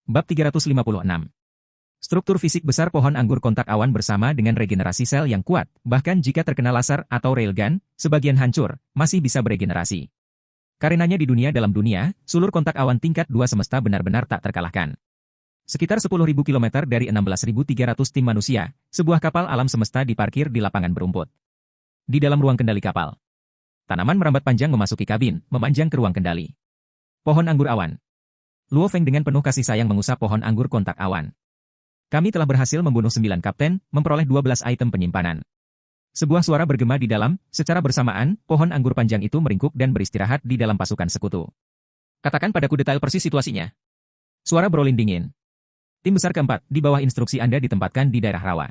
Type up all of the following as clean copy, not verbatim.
Bab 356. Struktur fisik besar pohon anggur kontak awan bersama dengan regenerasi sel yang kuat, bahkan jika terkena laser atau railgun, sebagian hancur, masih bisa beregenerasi. Karenanya di dalam dunia, sulur kontak awan tingkat 2 semesta benar-benar tak terkalahkan. Sekitar 10.000 km dari 16.300 tim manusia, sebuah kapal alam semesta diparkir di lapangan berumput. Di dalam ruang kendali kapal, tanaman merambat panjang memasuki kabin, memanjang ke ruang kendali. Pohon anggur awan. Luo Feng dengan penuh kasih sayang mengusap pohon anggur kontak awan. Kami telah berhasil membunuh 9 kapten, memperoleh 12 item penyimpanan. Sebuah suara bergema di dalam, secara bersamaan, pohon anggur panjang itu meringkuk dan beristirahat di dalam pasukan sekutu. Katakan padaku detail persis situasinya. Suara Brolin dingin. Tim besar keempat, di bawah instruksi Anda ditempatkan di daerah rawa.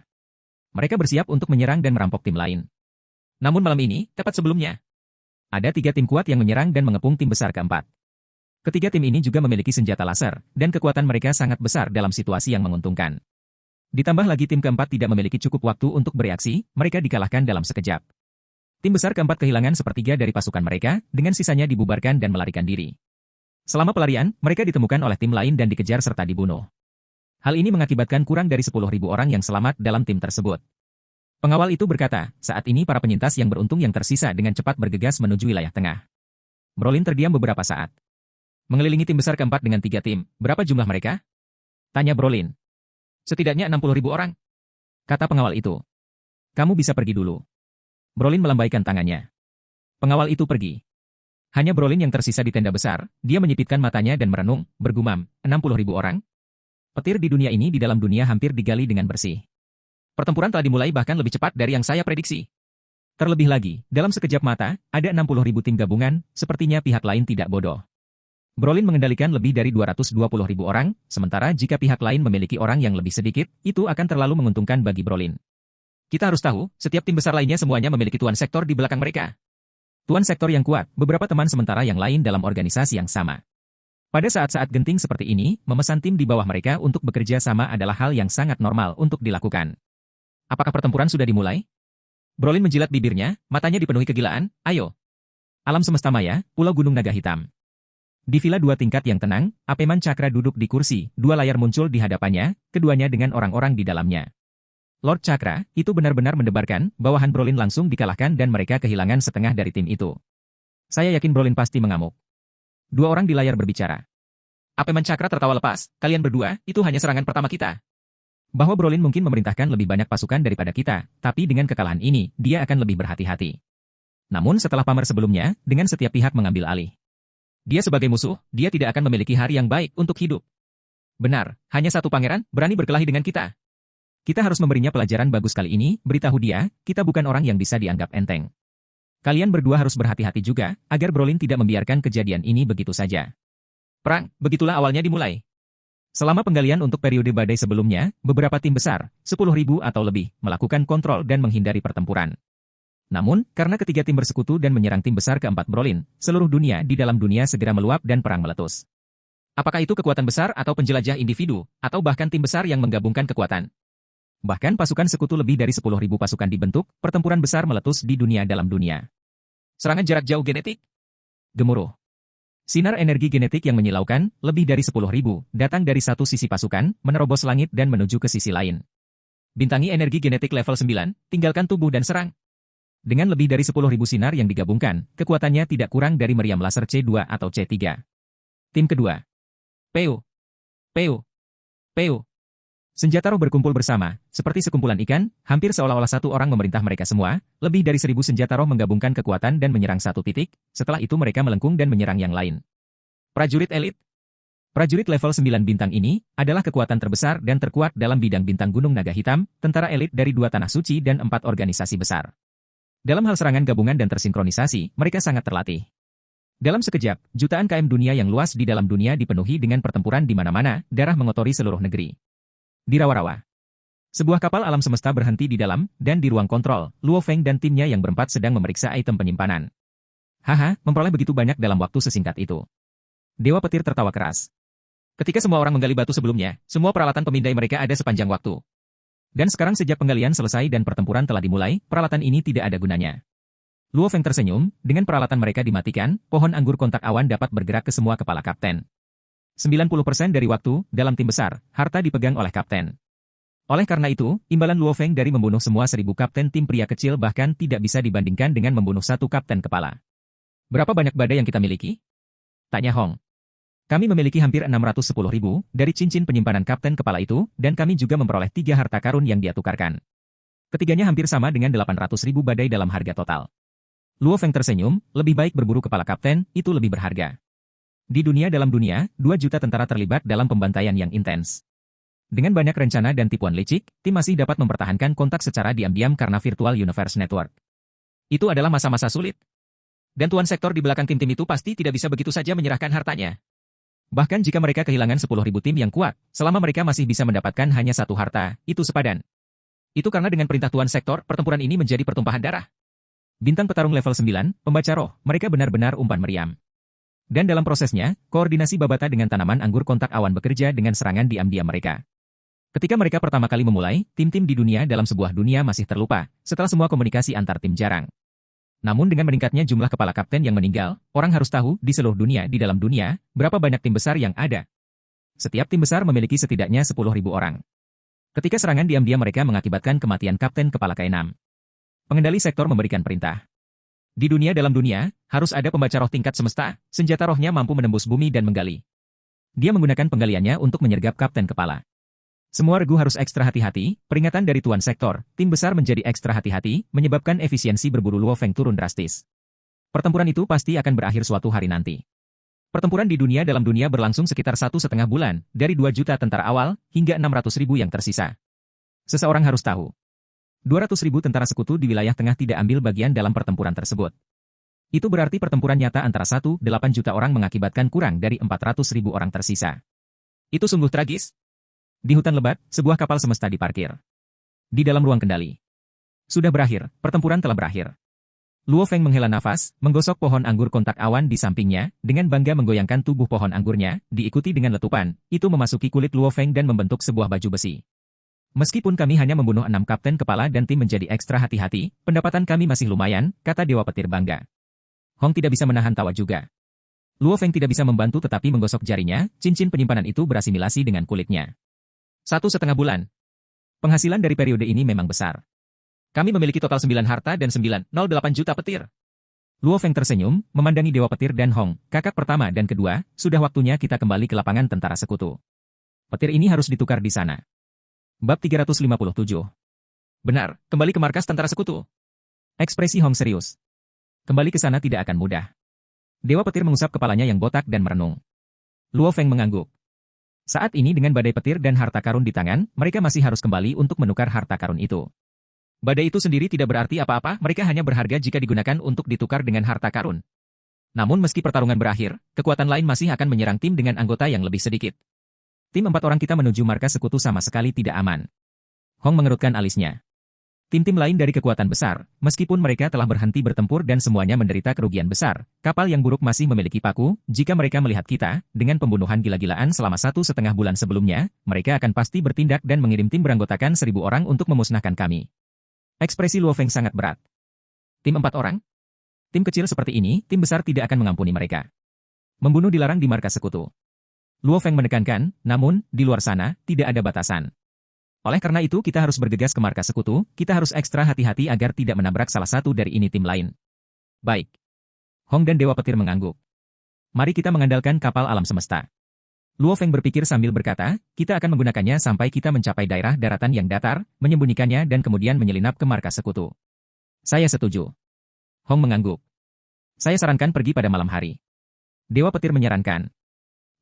Mereka bersiap untuk menyerang dan merampok tim lain. Namun malam ini, tepat sebelumnya, ada 3 tim kuat yang menyerang dan mengepung tim besar keempat. Ketiga tim ini juga memiliki senjata laser, dan kekuatan mereka sangat besar dalam situasi yang menguntungkan. Ditambah lagi tim keempat tidak memiliki cukup waktu untuk bereaksi, mereka dikalahkan dalam sekejap. Tim besar keempat kehilangan sepertiga dari pasukan mereka, dengan sisanya dibubarkan dan melarikan diri. Selama pelarian, mereka ditemukan oleh tim lain dan dikejar serta dibunuh. Hal ini mengakibatkan kurang dari 10.000 orang yang selamat dalam tim tersebut. Pengawal itu berkata, saat ini para penyintas yang beruntung yang tersisa dengan cepat bergegas menuju wilayah tengah. Brolin terdiam beberapa saat. Mengelilingi tim besar keempat dengan 3 tim, berapa jumlah mereka? Tanya Brolin. Setidaknya 60.000 orang. Kata pengawal itu. Kamu bisa pergi dulu. Brolin melambaikan tangannya. Pengawal itu pergi. Hanya Brolin yang tersisa di tenda besar, dia menyipitkan matanya dan merenung, bergumam, 60.000 orang? Petir di dunia ini di dalam dunia hampir digali dengan bersih. Pertempuran telah dimulai bahkan lebih cepat dari yang saya prediksi. Terlebih lagi, dalam sekejap mata, ada 60.000 tim gabungan, sepertinya pihak lain tidak bodoh. Brolin mengendalikan lebih dari 220.000 orang, sementara jika pihak lain memiliki orang yang lebih sedikit, itu akan terlalu menguntungkan bagi Brolin. Kita harus tahu, setiap tim besar lainnya semuanya memiliki tuan sektor di belakang mereka. Tuan sektor yang kuat, beberapa teman sementara yang lain dalam organisasi yang sama. Pada saat-saat genting seperti ini, memesan tim di bawah mereka untuk bekerja sama adalah hal yang sangat normal untuk dilakukan. Apakah pertempuran sudah dimulai? Brolin menjilat bibirnya, matanya dipenuhi kegilaan, ayo. Alam semesta maya, Pulau Gunung Naga Hitam. Di villa 2 tingkat yang tenang, Apeman Cakra duduk di kursi, 2 layar muncul di hadapannya, keduanya dengan orang-orang di dalamnya. Lord Cakra, itu benar-benar mendebarkan, bawahan Brolin langsung dikalahkan dan mereka kehilangan setengah dari tim itu. Saya yakin Brolin pasti mengamuk. 2 orang di layar berbicara. Apeman Cakra tertawa lepas, kalian berdua, itu hanya serangan pertama kita. Bahwa Brolin mungkin memerintahkan lebih banyak pasukan daripada kita, tapi dengan kekalahan ini, dia akan lebih berhati-hati. Namun setelah pamer sebelumnya, dengan setiap pihak mengambil alih. Dia sebagai musuh, dia tidak akan memiliki hari yang baik untuk hidup. Benar, hanya satu pangeran berani berkelahi dengan kita. Kita harus memberinya pelajaran bagus kali ini, beritahu dia, kita bukan orang yang bisa dianggap enteng. Kalian berdua harus berhati-hati juga, agar Brolin tidak membiarkan kejadian ini begitu saja. Perang, begitulah awalnya dimulai. Selama penggalian untuk periode badai sebelumnya, beberapa tim besar, 10.000 atau lebih, melakukan kontrol dan menghindari pertempuran. Namun, karena ketiga tim bersekutu dan menyerang tim besar keempat Brolin, seluruh dunia di dalam dunia segera meluap dan perang meletus. Apakah itu kekuatan besar atau penjelajah individu, atau bahkan tim besar yang menggabungkan kekuatan? Bahkan pasukan sekutu lebih dari 10.000 pasukan dibentuk, pertempuran besar meletus di dunia dalam dunia. Serangan jarak jauh genetik? Gemuruh. Sinar energi genetik yang menyilaukan, lebih dari 10.000, datang dari satu sisi pasukan, menerobos langit dan menuju ke sisi lain. Bintangi energi genetik level 9, tinggalkan tubuh dan serang. Dengan lebih dari 10.000 sinar yang digabungkan, kekuatannya tidak kurang dari meriam laser C2 atau C3. Tim kedua. Peu. Peu. Peu. Senjata roh berkumpul bersama, seperti sekumpulan ikan, hampir seolah-olah satu orang memerintah mereka semua, lebih dari 1.000 senjata roh menggabungkan kekuatan dan menyerang satu titik, setelah itu mereka melengkung dan menyerang yang lain. Prajurit elit. Prajurit level 9 bintang ini, adalah kekuatan terbesar dan terkuat dalam bidang bintang Gunung Naga Hitam, tentara elit dari 2 tanah suci dan 4 organisasi besar. Dalam hal serangan gabungan dan tersinkronisasi, mereka sangat terlatih. Dalam sekejap, jutaan km dunia yang luas di dalam dunia dipenuhi dengan pertempuran di mana-mana, darah mengotori seluruh negeri. Di rawa-rawa. Sebuah kapal alam semesta berhenti di dalam, dan di ruang kontrol, Luo Feng dan timnya yang berempat sedang memeriksa item penyimpanan. Haha, memperoleh begitu banyak dalam waktu sesingkat itu. Dewa Petir tertawa keras. Ketika semua orang menggali batu sebelumnya, semua peralatan pemindai mereka ada sepanjang waktu. Dan sekarang sejak penggalian selesai dan pertempuran telah dimulai, peralatan ini tidak ada gunanya. Luo Feng tersenyum, dengan peralatan mereka dimatikan, pohon anggur kontak awan dapat bergerak ke semua kepala kapten. 90% dari waktu, dalam tim besar, harta dipegang oleh kapten. Oleh karena itu, imbalan Luo Feng dari membunuh semua 1.000 kapten tim pria kecil bahkan tidak bisa dibandingkan dengan membunuh satu kapten kepala. Berapa banyak badai yang kita miliki? Tanya Hong. Kami memiliki hampir 610.000 dari cincin penyimpanan kapten kepala itu, dan kami juga memperoleh 3 harta karun yang dia tukarkan. Ketiganya hampir sama dengan 800.000 badai dalam harga total. Luo Feng tersenyum, lebih baik berburu kepala kapten, itu lebih berharga. Di dalam dunia, 2 juta tentara terlibat dalam pembantaian yang intens. Dengan banyak rencana dan tipuan licik, tim masih dapat mempertahankan kontak secara diam-diam karena Virtual Universe Network. Itu adalah masa-masa sulit. Dan tuan sektor di belakang tim-tim itu pasti tidak bisa begitu saja menyerahkan hartanya. Bahkan jika mereka kehilangan 10.000 tim yang kuat, selama mereka masih bisa mendapatkan hanya satu harta, itu sepadan. Itu karena dengan perintah tuan sektor, pertempuran ini menjadi pertumpahan darah. Bintang petarung level 9, pembaca roh, mereka benar-benar umpan meriam. Dan dalam prosesnya, koordinasi Babata dengan tanaman anggur kontak awan bekerja dengan serangan diam-diam mereka. Ketika mereka pertama kali memulai, tim-tim di dunia dalam sebuah dunia masih terlupa, setelah semua komunikasi antar tim jarang. Namun dengan meningkatnya jumlah kepala kapten yang meninggal, orang harus tahu di seluruh dunia di dalam dunia, berapa banyak tim besar yang ada. Setiap tim besar memiliki setidaknya 10.000 orang. Ketika serangan diam-diam mereka mengakibatkan kematian kapten kepala ke-6. Pengendali sektor memberikan perintah. Di dalam dunia, harus ada pembaca roh tingkat semesta, senjata rohnya mampu menembus bumi dan menggali. Dia menggunakan penggaliannya untuk menyergap kapten kepala. Semua regu harus ekstra hati-hati, peringatan dari tuan sektor, tim besar menjadi ekstra hati-hati, menyebabkan efisiensi berburu Luo Feng turun drastis. Pertempuran itu pasti akan berakhir suatu hari nanti. Pertempuran di dalam dunia berlangsung sekitar 1,5 bulan, dari 2 juta tentara awal, hingga 600.000 yang tersisa. Seseorang harus tahu. 200.000 tentara sekutu di wilayah tengah tidak ambil bagian dalam pertempuran tersebut. Itu berarti pertempuran nyata antara 1,8 juta orang mengakibatkan kurang dari 400.000 orang tersisa. Itu sungguh tragis. Di hutan lebat, sebuah kapal semesta diparkir. Di dalam ruang kendali. Sudah berakhir, pertempuran telah berakhir. Luo Feng menghela nafas, menggosok pohon anggur kontak awan di sampingnya, dengan bangga menggoyangkan tubuh pohon anggurnya, diikuti dengan letupan, itu memasuki kulit Luo Feng dan membentuk sebuah baju besi. Meskipun kami hanya membunuh 6 kapten kepala dan tim menjadi ekstra hati-hati, pendapatan kami masih lumayan, kata Dewa Petir bangga. Hong tidak bisa menahan tawa juga. Luo Feng tidak bisa membantu tetapi menggosok jarinya, cincin penyimpanan itu berasimilasi dengan kulitnya. 1,5 bulan. Penghasilan dari periode ini memang besar. Kami memiliki total 9 harta dan 9,08 juta petir. Luo Feng tersenyum, memandangi Dewa Petir dan Hong, kakak pertama dan kedua, sudah waktunya kita kembali ke lapangan tentara sekutu. Petir ini harus ditukar di sana. Bab 357. Benar, kembali ke markas tentara sekutu. Ekspresi Hong serius. Kembali ke sana tidak akan mudah. Dewa Petir mengusap kepalanya yang botak dan merenung. Luo Feng mengangguk. Saat ini dengan badai petir dan harta karun di tangan, mereka masih harus kembali untuk menukar harta karun itu. Badai itu sendiri tidak berarti apa-apa, mereka hanya berharga jika digunakan untuk ditukar dengan harta karun. Namun meski pertarungan berakhir, kekuatan lain masih akan menyerang tim dengan anggota yang lebih sedikit. Tim 4 orang kita menuju markas sekutu sama sekali tidak aman. Hong mengerutkan alisnya. Tim-tim lain dari kekuatan besar, meskipun mereka telah berhenti bertempur dan semuanya menderita kerugian besar, kapal yang buruk masih memiliki paku, jika mereka melihat kita, dengan pembunuhan gila-gilaan selama 1,5 bulan sebelumnya, mereka akan pasti bertindak dan mengirim tim beranggotakan 1.000 orang untuk memusnahkan kami. Ekspresi Luo Feng sangat berat. Tim 4 orang? Tim kecil seperti ini, tim besar tidak akan mengampuni mereka. Membunuh dilarang di markas sekutu. Luo Feng menekankan, namun, di luar sana, tidak ada batasan. Oleh karena itu kita harus bergegas ke markas sekutu, kita harus ekstra hati-hati agar tidak menabrak salah satu dari ini tim lain. Baik. Hong dan Dewa Petir mengangguk. Mari kita mengandalkan kapal alam semesta. Luo Feng berpikir sambil berkata, kita akan menggunakannya sampai kita mencapai daerah daratan yang datar, menyembunyikannya dan kemudian menyelinap ke markas sekutu. Saya setuju. Hong mengangguk. Saya sarankan pergi pada malam hari. Dewa Petir menyarankan.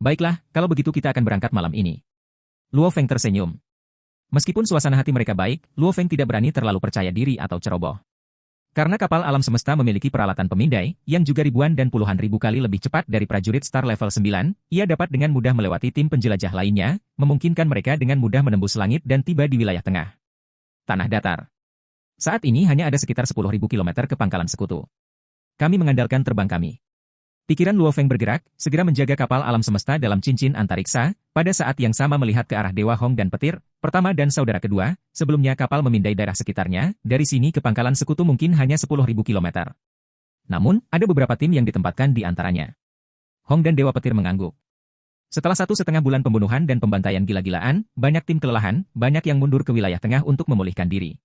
Baiklah, kalau begitu kita akan berangkat malam ini. Luo Feng tersenyum. Meskipun suasana hati mereka baik, Luo Feng tidak berani terlalu percaya diri atau ceroboh. Karena kapal alam semesta memiliki peralatan pemindai, yang juga ribuan dan puluhan ribu kali lebih cepat dari prajurit Star level 9, ia dapat dengan mudah melewati tim penjelajah lainnya, memungkinkan mereka dengan mudah menembus langit dan tiba di wilayah tengah. Tanah datar. Saat ini hanya ada sekitar 10.000 kilometer ke pangkalan sekutu. Kami mengandalkan terbang kami. Pikiran Luo Feng bergerak, segera menjaga kapal alam semesta dalam cincin antariksa, pada saat yang sama melihat ke arah Dewa Hong dan Petir, pertama dan saudara kedua, sebelumnya kapal memindai daerah sekitarnya, dari sini ke pangkalan sekutu mungkin hanya 10.000 kilometer. Namun, ada beberapa tim yang ditempatkan di antaranya. Hong dan Dewa Petir mengangguk. Setelah 1,5 bulan pembunuhan dan pembantaian gila-gilaan, banyak tim kelelahan, banyak yang mundur ke wilayah tengah untuk memulihkan diri.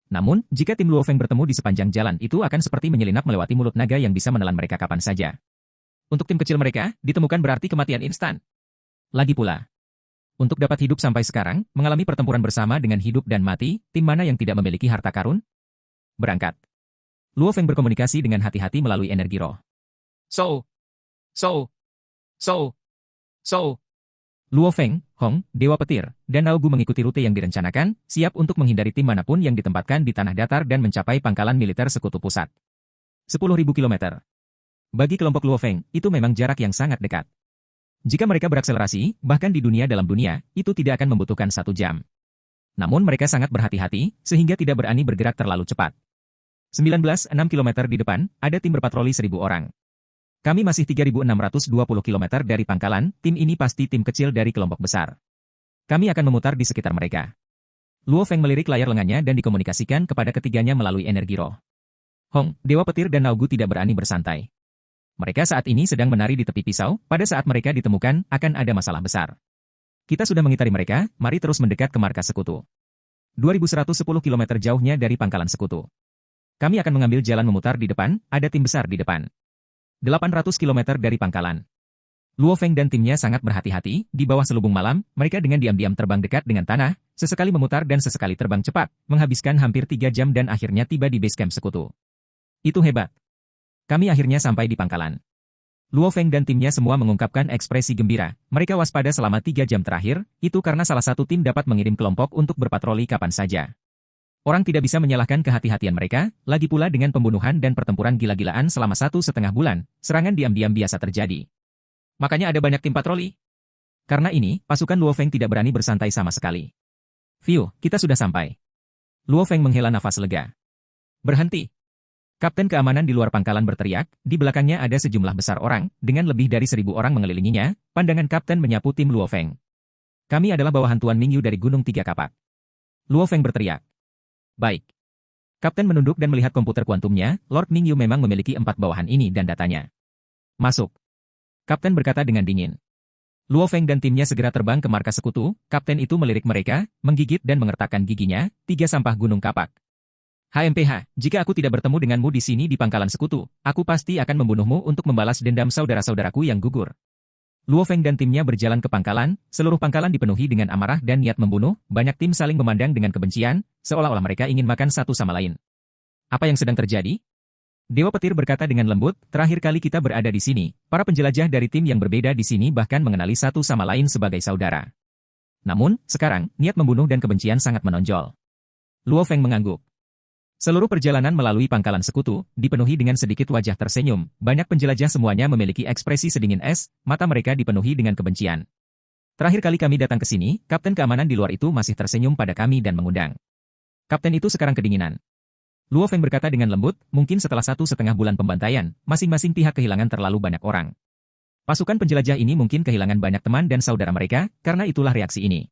Namun, jika tim Luo Feng bertemu di sepanjang jalan itu akan seperti menyelinap melewati mulut naga yang bisa menelan mereka kapan saja. Untuk tim kecil mereka, ditemukan berarti kematian instan. Lagi pula, untuk dapat hidup sampai sekarang, mengalami pertempuran bersama dengan hidup dan mati, tim mana yang tidak memiliki harta karun? Berangkat. Luo Feng berkomunikasi dengan hati-hati melalui energi roh. So. Luo Feng, Hong, Dewa Petir, dan Naogu mengikuti rute yang direncanakan, siap untuk menghindari tim manapun yang ditempatkan di tanah datar dan mencapai pangkalan militer sekutu pusat. 10.000 kilometer. Bagi kelompok Luo Feng, itu memang jarak yang sangat dekat. Jika mereka berakselerasi, bahkan di dalam dunia, itu tidak akan membutuhkan 1 jam. Namun mereka sangat berhati-hati, sehingga tidak berani bergerak terlalu cepat. 19,6 kilometer di depan, ada tim berpatroli 1.000 orang. Kami masih 3.620 km dari pangkalan, tim ini pasti tim kecil dari kelompok besar. Kami akan memutar di sekitar mereka. Luo Feng melirik layar lengannya dan dikomunikasikan kepada ketiganya melalui energi roh. Hong, Dewa Petir dan Naogu tidak berani bersantai. Mereka saat ini sedang menari di tepi pisau, pada saat mereka ditemukan, akan ada masalah besar. Kita sudah mengitari mereka, mari terus mendekat ke markas sekutu. 2.110 km jauhnya dari pangkalan sekutu. Kami akan mengambil jalan memutar di depan, ada tim besar di depan. 800 km dari pangkalan. Luo Feng dan timnya sangat berhati-hati, di bawah selubung malam, mereka dengan diam-diam terbang dekat dengan tanah, sesekali memutar dan sesekali terbang cepat, menghabiskan hampir 3 jam dan akhirnya tiba di base camp sekutu. Itu hebat. Kami akhirnya sampai di pangkalan. Luo Feng dan timnya semua mengungkapkan ekspresi gembira, mereka waspada selama 3 jam terakhir, itu karena salah satu tim dapat mengirim kelompok untuk berpatroli kapan saja. Orang tidak bisa menyalahkan kehati-hatian mereka, lagi pula dengan pembunuhan dan pertempuran gila-gilaan selama 1,5 bulan, serangan diam-diam biasa terjadi. Makanya ada banyak tim patroli. Karena ini, pasukan Luo Feng tidak berani bersantai sama sekali. View, kita sudah sampai. Luo Feng menghela nafas lega. Berhenti. Kapten keamanan di luar pangkalan berteriak, di belakangnya ada sejumlah besar orang, dengan lebih dari 1.000 orang mengelilinginya, pandangan kapten menyapu tim Luo Feng. Kami adalah bawahan Tuan Mingyu dari Gunung Tiga Kapak. Luo Feng berteriak. Baik. Kapten menunduk dan melihat komputer kuantumnya, Lord Mingyu memang memiliki 4 bawahan ini dan datanya. Masuk. Kapten berkata dengan dingin. Luo Feng dan timnya segera terbang ke markas sekutu, kapten itu melirik mereka, menggigit dan mengertakkan giginya, 3 sampah gunung kapak. HMPH, jika aku tidak bertemu denganmu di sini di pangkalan sekutu, aku pasti akan membunuhmu untuk membalas dendam saudara-saudaraku yang gugur. Luo Feng dan timnya berjalan ke pangkalan, seluruh pangkalan dipenuhi dengan amarah dan niat membunuh, banyak tim saling memandang dengan kebencian, seolah-olah mereka ingin makan satu sama lain. Apa yang sedang terjadi? Dewa Petir berkata dengan lembut, terakhir kali kita berada di sini, para penjelajah dari tim yang berbeda di sini bahkan mengenali satu sama lain sebagai saudara. Namun, sekarang, niat membunuh dan kebencian sangat menonjol. Luo Feng mengangguk. Seluruh perjalanan melalui pangkalan sekutu, dipenuhi dengan sedikit wajah tersenyum, banyak penjelajah semuanya memiliki ekspresi sedingin es, mata mereka dipenuhi dengan kebencian. Terakhir kali kami datang ke sini, kapten keamanan di luar itu masih tersenyum pada kami dan mengundang. Kapten itu sekarang kedinginan. Luo Feng berkata dengan lembut, mungkin setelah 1,5 bulan pembantaian, masing-masing pihak kehilangan terlalu banyak orang. Pasukan penjelajah ini mungkin kehilangan banyak teman dan saudara mereka, karena itulah reaksi ini.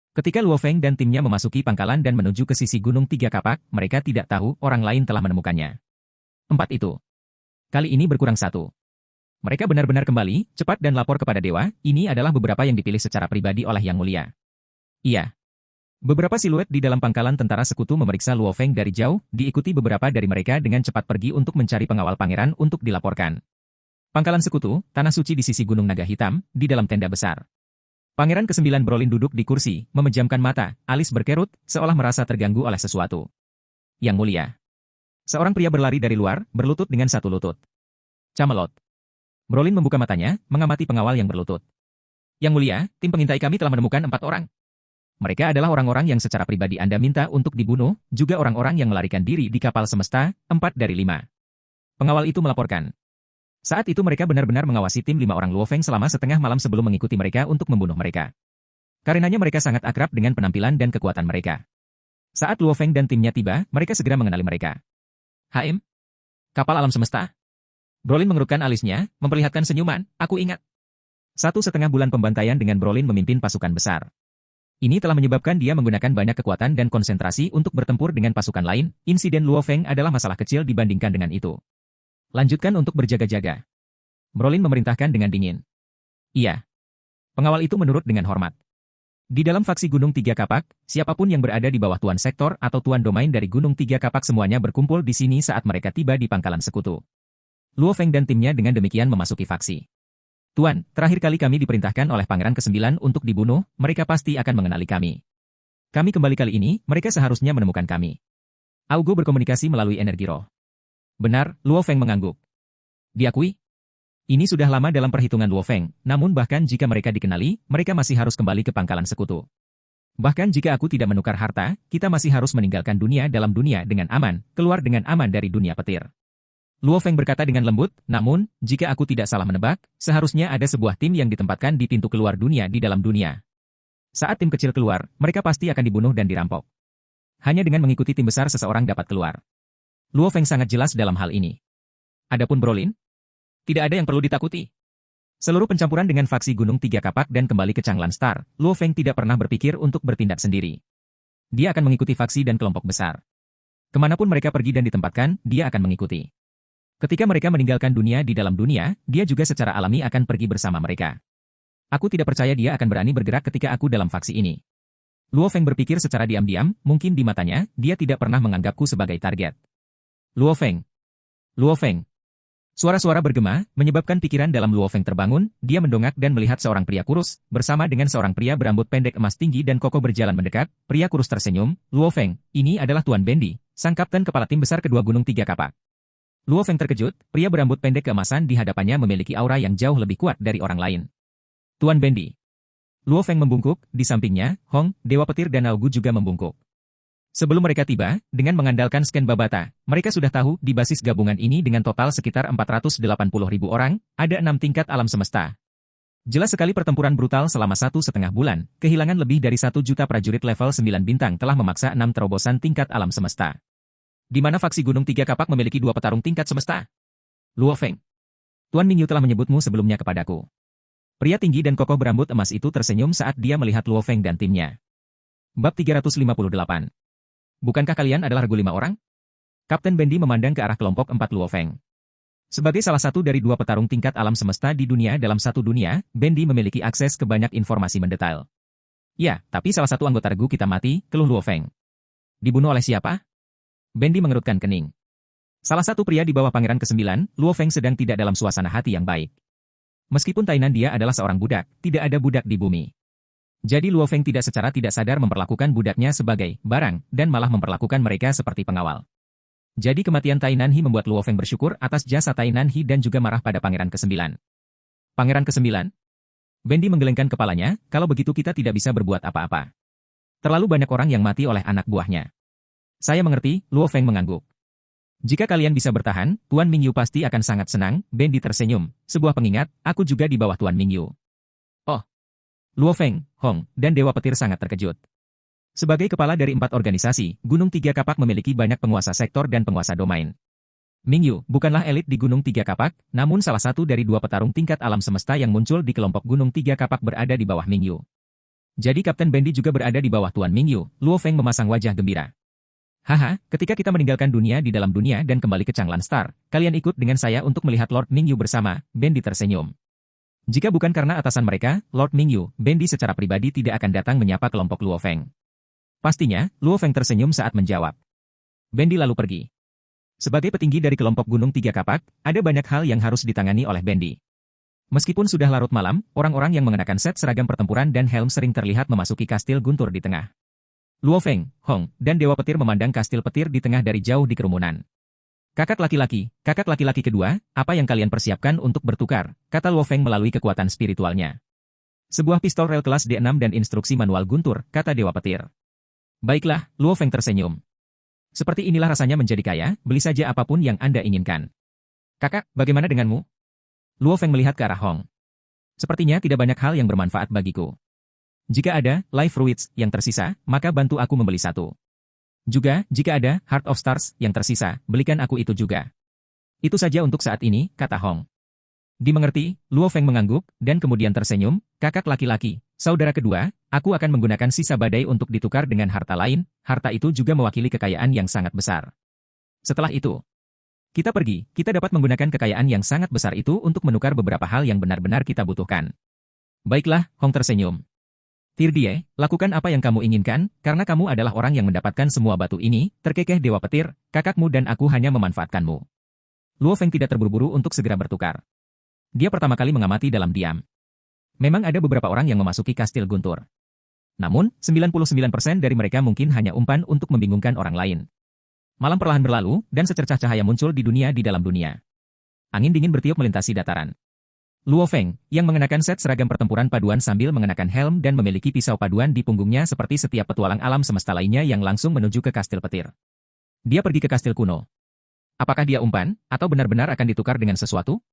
Ketika Luo Feng dan timnya memasuki pangkalan dan menuju ke sisi Gunung Tiga Kapak, mereka tidak tahu orang lain telah menemukannya. 4 itu. Kali ini berkurang 1. Mereka benar-benar kembali, cepat dan lapor kepada dewa, ini adalah beberapa yang dipilih secara pribadi oleh Yang Mulia. Iya. Beberapa siluet di dalam pangkalan tentara sekutu memeriksa Luo Feng dari jauh, diikuti beberapa dari mereka dengan cepat pergi untuk mencari pengawal pangeran untuk dilaporkan. Pangkalan sekutu, tanah suci di sisi Gunung Naga Hitam, di dalam tenda besar. Pangeran ke-9 Brolin duduk di kursi, memejamkan mata, alis berkerut, seolah merasa terganggu oleh sesuatu. Yang Mulia. Seorang pria berlari dari luar, berlutut dengan satu lutut. Camelot. Brolin membuka matanya, mengamati pengawal yang berlutut. Yang Mulia, tim pengintai kami telah menemukan 4 orang. Mereka adalah orang-orang yang secara pribadi Anda minta untuk dibunuh, juga orang-orang yang melarikan diri di kapal semesta, 4 dari 5. Pengawal itu melaporkan. Saat itu mereka benar-benar mengawasi tim 5 orang Luo Feng selama setengah malam sebelum mengikuti mereka untuk membunuh mereka. Karenanya mereka sangat akrab dengan penampilan dan kekuatan mereka. Saat Luo Feng dan timnya tiba, mereka segera mengenali mereka. HM? Kapal alam semesta? Brolin mengerutkan alisnya, memperlihatkan senyuman, aku ingat. 1,5 bulan pembantaian dengan Brolin memimpin pasukan besar. Ini telah menyebabkan dia menggunakan banyak kekuatan dan konsentrasi untuk bertempur dengan pasukan lain, insiden Luo Feng adalah masalah kecil dibandingkan dengan itu. Lanjutkan untuk berjaga-jaga. Brolin memerintahkan dengan dingin. Iya. Pengawal itu menurut dengan hormat. Di dalam faksi Gunung Tiga Kapak, siapapun yang berada di bawah Tuan Sektor atau Tuan Domain dari Gunung Tiga Kapak semuanya berkumpul di sini saat mereka tiba di pangkalan sekutu. Luo Feng dan timnya dengan demikian memasuki faksi. Tuan, terakhir kali kami diperintahkan oleh Pangeran ke-9 untuk dibunuh, mereka pasti akan mengenali kami. Kami kembali kali ini, mereka seharusnya menemukan kami. Augo berkomunikasi melalui energi roh. Benar, Luo Feng mengangguk. Diakui? Ini sudah lama dalam perhitungan Luo Feng, namun bahkan jika mereka dikenali, mereka masih harus kembali ke pangkalan sekutu. Bahkan jika aku tidak menukar harta, kita masih harus meninggalkan dunia dalam dunia dengan aman, keluar dengan aman dari dunia petir. Luo Feng berkata dengan lembut, namun, jika aku tidak salah menebak, seharusnya ada sebuah tim yang ditempatkan di pintu keluar dunia di dalam dunia. Saat tim kecil keluar, mereka pasti akan dibunuh dan dirampok. Hanya dengan mengikuti tim besar seseorang dapat keluar. Luo Feng sangat jelas dalam hal ini. Adapun Brolin? Tidak ada yang perlu ditakuti. Seluruh pencampuran dengan faksi Gunung Tiga Kapak dan kembali ke Changlan Star, Luo Feng tidak pernah berpikir untuk bertindak sendiri. Dia akan mengikuti faksi dan kelompok besar. Kemanapun mereka pergi dan ditempatkan, dia akan mengikuti. Ketika mereka meninggalkan dunia di dalam dunia, dia juga secara alami akan pergi bersama mereka. Aku tidak percaya dia akan berani bergerak ketika aku dalam faksi ini. Luo Feng berpikir secara diam-diam, mungkin di matanya, dia tidak pernah menganggapku sebagai target. Luo Feng. Luo Feng. Suara-suara bergema, menyebabkan pikiran dalam Luo Feng terbangun, dia mendongak dan melihat seorang pria kurus, bersama dengan seorang pria berambut pendek emas tinggi dan kokoh berjalan mendekat, pria kurus tersenyum, Luo Feng, ini adalah Tuan Bendi, sang kapten kepala tim besar kedua Gunung Tiga Kapak. Luo Feng terkejut, pria berambut pendek keemasan di hadapannya memiliki aura yang jauh lebih kuat dari orang lain. Tuan Bendi. Luo Feng membungkuk, di sampingnya, Hong, Dewa Petir dan Augu juga membungkuk. Sebelum mereka tiba, dengan mengandalkan scan Babata, mereka sudah tahu di basis gabungan ini dengan total sekitar 480.000 orang, ada 6 tingkat alam semesta. Jelas sekali pertempuran brutal selama 1,5 bulan, kehilangan lebih dari 1 juta prajurit level 9 bintang telah memaksa 6 terobosan tingkat alam semesta. Di mana faksi Gunung Tiga Kapak memiliki 2 petarung tingkat semesta? Luo Feng. Tuan Mingyu telah menyebutmu sebelumnya kepadaku. Pria tinggi dan kokoh berambut emas itu tersenyum saat dia melihat Luo Feng dan timnya. Bab 358. Bukankah kalian adalah regu 5 orang? Kapten Bendi memandang ke arah kelompok 4 Luo Feng. Sebagai salah satu dari 2 petarung tingkat alam semesta di dunia dalam satu dunia, Bendi memiliki akses ke banyak informasi mendetail. Ya, tapi salah satu anggota regu kita mati, keluh Luo Feng. Dibunuh oleh siapa? Bendi mengerutkan kening. Salah satu pria di bawah Pangeran ke-9, Luo Feng sedang tidak dalam suasana hati yang baik. Meskipun Tainan dia adalah seorang budak, tidak ada budak di bumi. Jadi Luo Feng tidak secara tidak sadar memperlakukan budaknya sebagai barang, dan malah memperlakukan mereka seperti pengawal. Jadi kematian Tainan He membuat Luo Feng bersyukur atas jasa Tainan He dan juga marah pada Pangeran ke-9. Pangeran ke-9? Bendi menggelengkan kepalanya, kalau begitu kita tidak bisa berbuat apa-apa. Terlalu banyak orang yang mati oleh anak buahnya. Saya mengerti, Luo Feng mengangguk. Jika kalian bisa bertahan, Tuan Mingyu pasti akan sangat senang, Bendi tersenyum. Sebuah pengingat, aku juga di bawah Tuan Mingyu. Oh. Luo Feng, Hong, dan Dewa Petir sangat terkejut. Sebagai kepala dari 4 organisasi, Gunung Tiga Kapak memiliki banyak penguasa sektor dan penguasa domain. Mingyu bukanlah elit di Gunung Tiga Kapak, namun salah satu dari 2 petarung tingkat alam semesta yang muncul di kelompok Gunung Tiga Kapak berada di bawah Mingyu. Jadi Kapten Bendi juga berada di bawah Tuan Mingyu, Luo Feng memasang wajah gembira. Haha, ketika kita meninggalkan dunia di dalam dunia dan kembali ke Changlan Star, kalian ikut dengan saya untuk melihat Lord Mingyu bersama, Bendi tersenyum. Jika bukan karena atasan mereka, Lord Mingyu, Bendi secara pribadi tidak akan datang menyapa kelompok Luo Feng. Pastinya, Luo Feng tersenyum saat menjawab. Bendi lalu pergi. Sebagai petinggi dari kelompok Gunung Tiga Kapak, ada banyak hal yang harus ditangani oleh Bendi. Meskipun sudah larut malam, orang-orang yang mengenakan set seragam pertempuran dan helm sering terlihat memasuki kastil guntur di tengah. Luo Feng, Hong, dan Dewa Petir memandang kastil petir di tengah dari jauh di kerumunan. Kakak laki-laki kedua, apa yang kalian persiapkan untuk bertukar, kata Luo Feng melalui kekuatan spiritualnya. Sebuah pistol rel kelas D6 dan instruksi manual guntur, kata Dewa Petir. Baiklah, Luo Feng tersenyum. Seperti inilah rasanya menjadi kaya, beli saja apapun yang Anda inginkan. Kakak, bagaimana denganmu? Luo Feng melihat ke arah Hong. Sepertinya tidak banyak hal yang bermanfaat bagiku. Jika ada Life Fruits yang tersisa, maka bantu aku membeli satu. Juga, jika ada Heart of Stars yang tersisa, belikan aku itu juga. Itu saja untuk saat ini, kata Hong. Dimengerti, Luo Feng mengangguk, dan kemudian tersenyum, kakak laki-laki, saudara kedua, aku akan menggunakan sisa badai untuk ditukar dengan harta lain, harta itu juga mewakili kekayaan yang sangat besar. Setelah itu, kita pergi, kita dapat menggunakan kekayaan yang sangat besar itu untuk menukar beberapa hal yang benar-benar kita butuhkan. Baiklah, Hong tersenyum. Tirdie, lakukan apa yang kamu inginkan, karena kamu adalah orang yang mendapatkan semua batu ini, terkekeh Dewa Petir, kakakmu dan aku hanya memanfaatkanmu. Luo Feng tidak terburu-buru untuk segera bertukar. Dia pertama kali mengamati dalam diam. Memang ada beberapa orang yang memasuki kastil Guntur. Namun, 99% dari mereka mungkin hanya umpan untuk membingungkan orang lain. Malam perlahan berlalu, dan secercah cahaya muncul di dalam dunia. Angin dingin bertiup melintasi dataran. Luo Feng, yang mengenakan set seragam pertempuran paduan sambil mengenakan helm dan memiliki pisau paduan di punggungnya seperti setiap petualang alam semesta lainnya yang langsung menuju ke kastil petir. Dia pergi ke kastil kuno. Apakah dia umpan, atau benar-benar akan ditukar dengan sesuatu?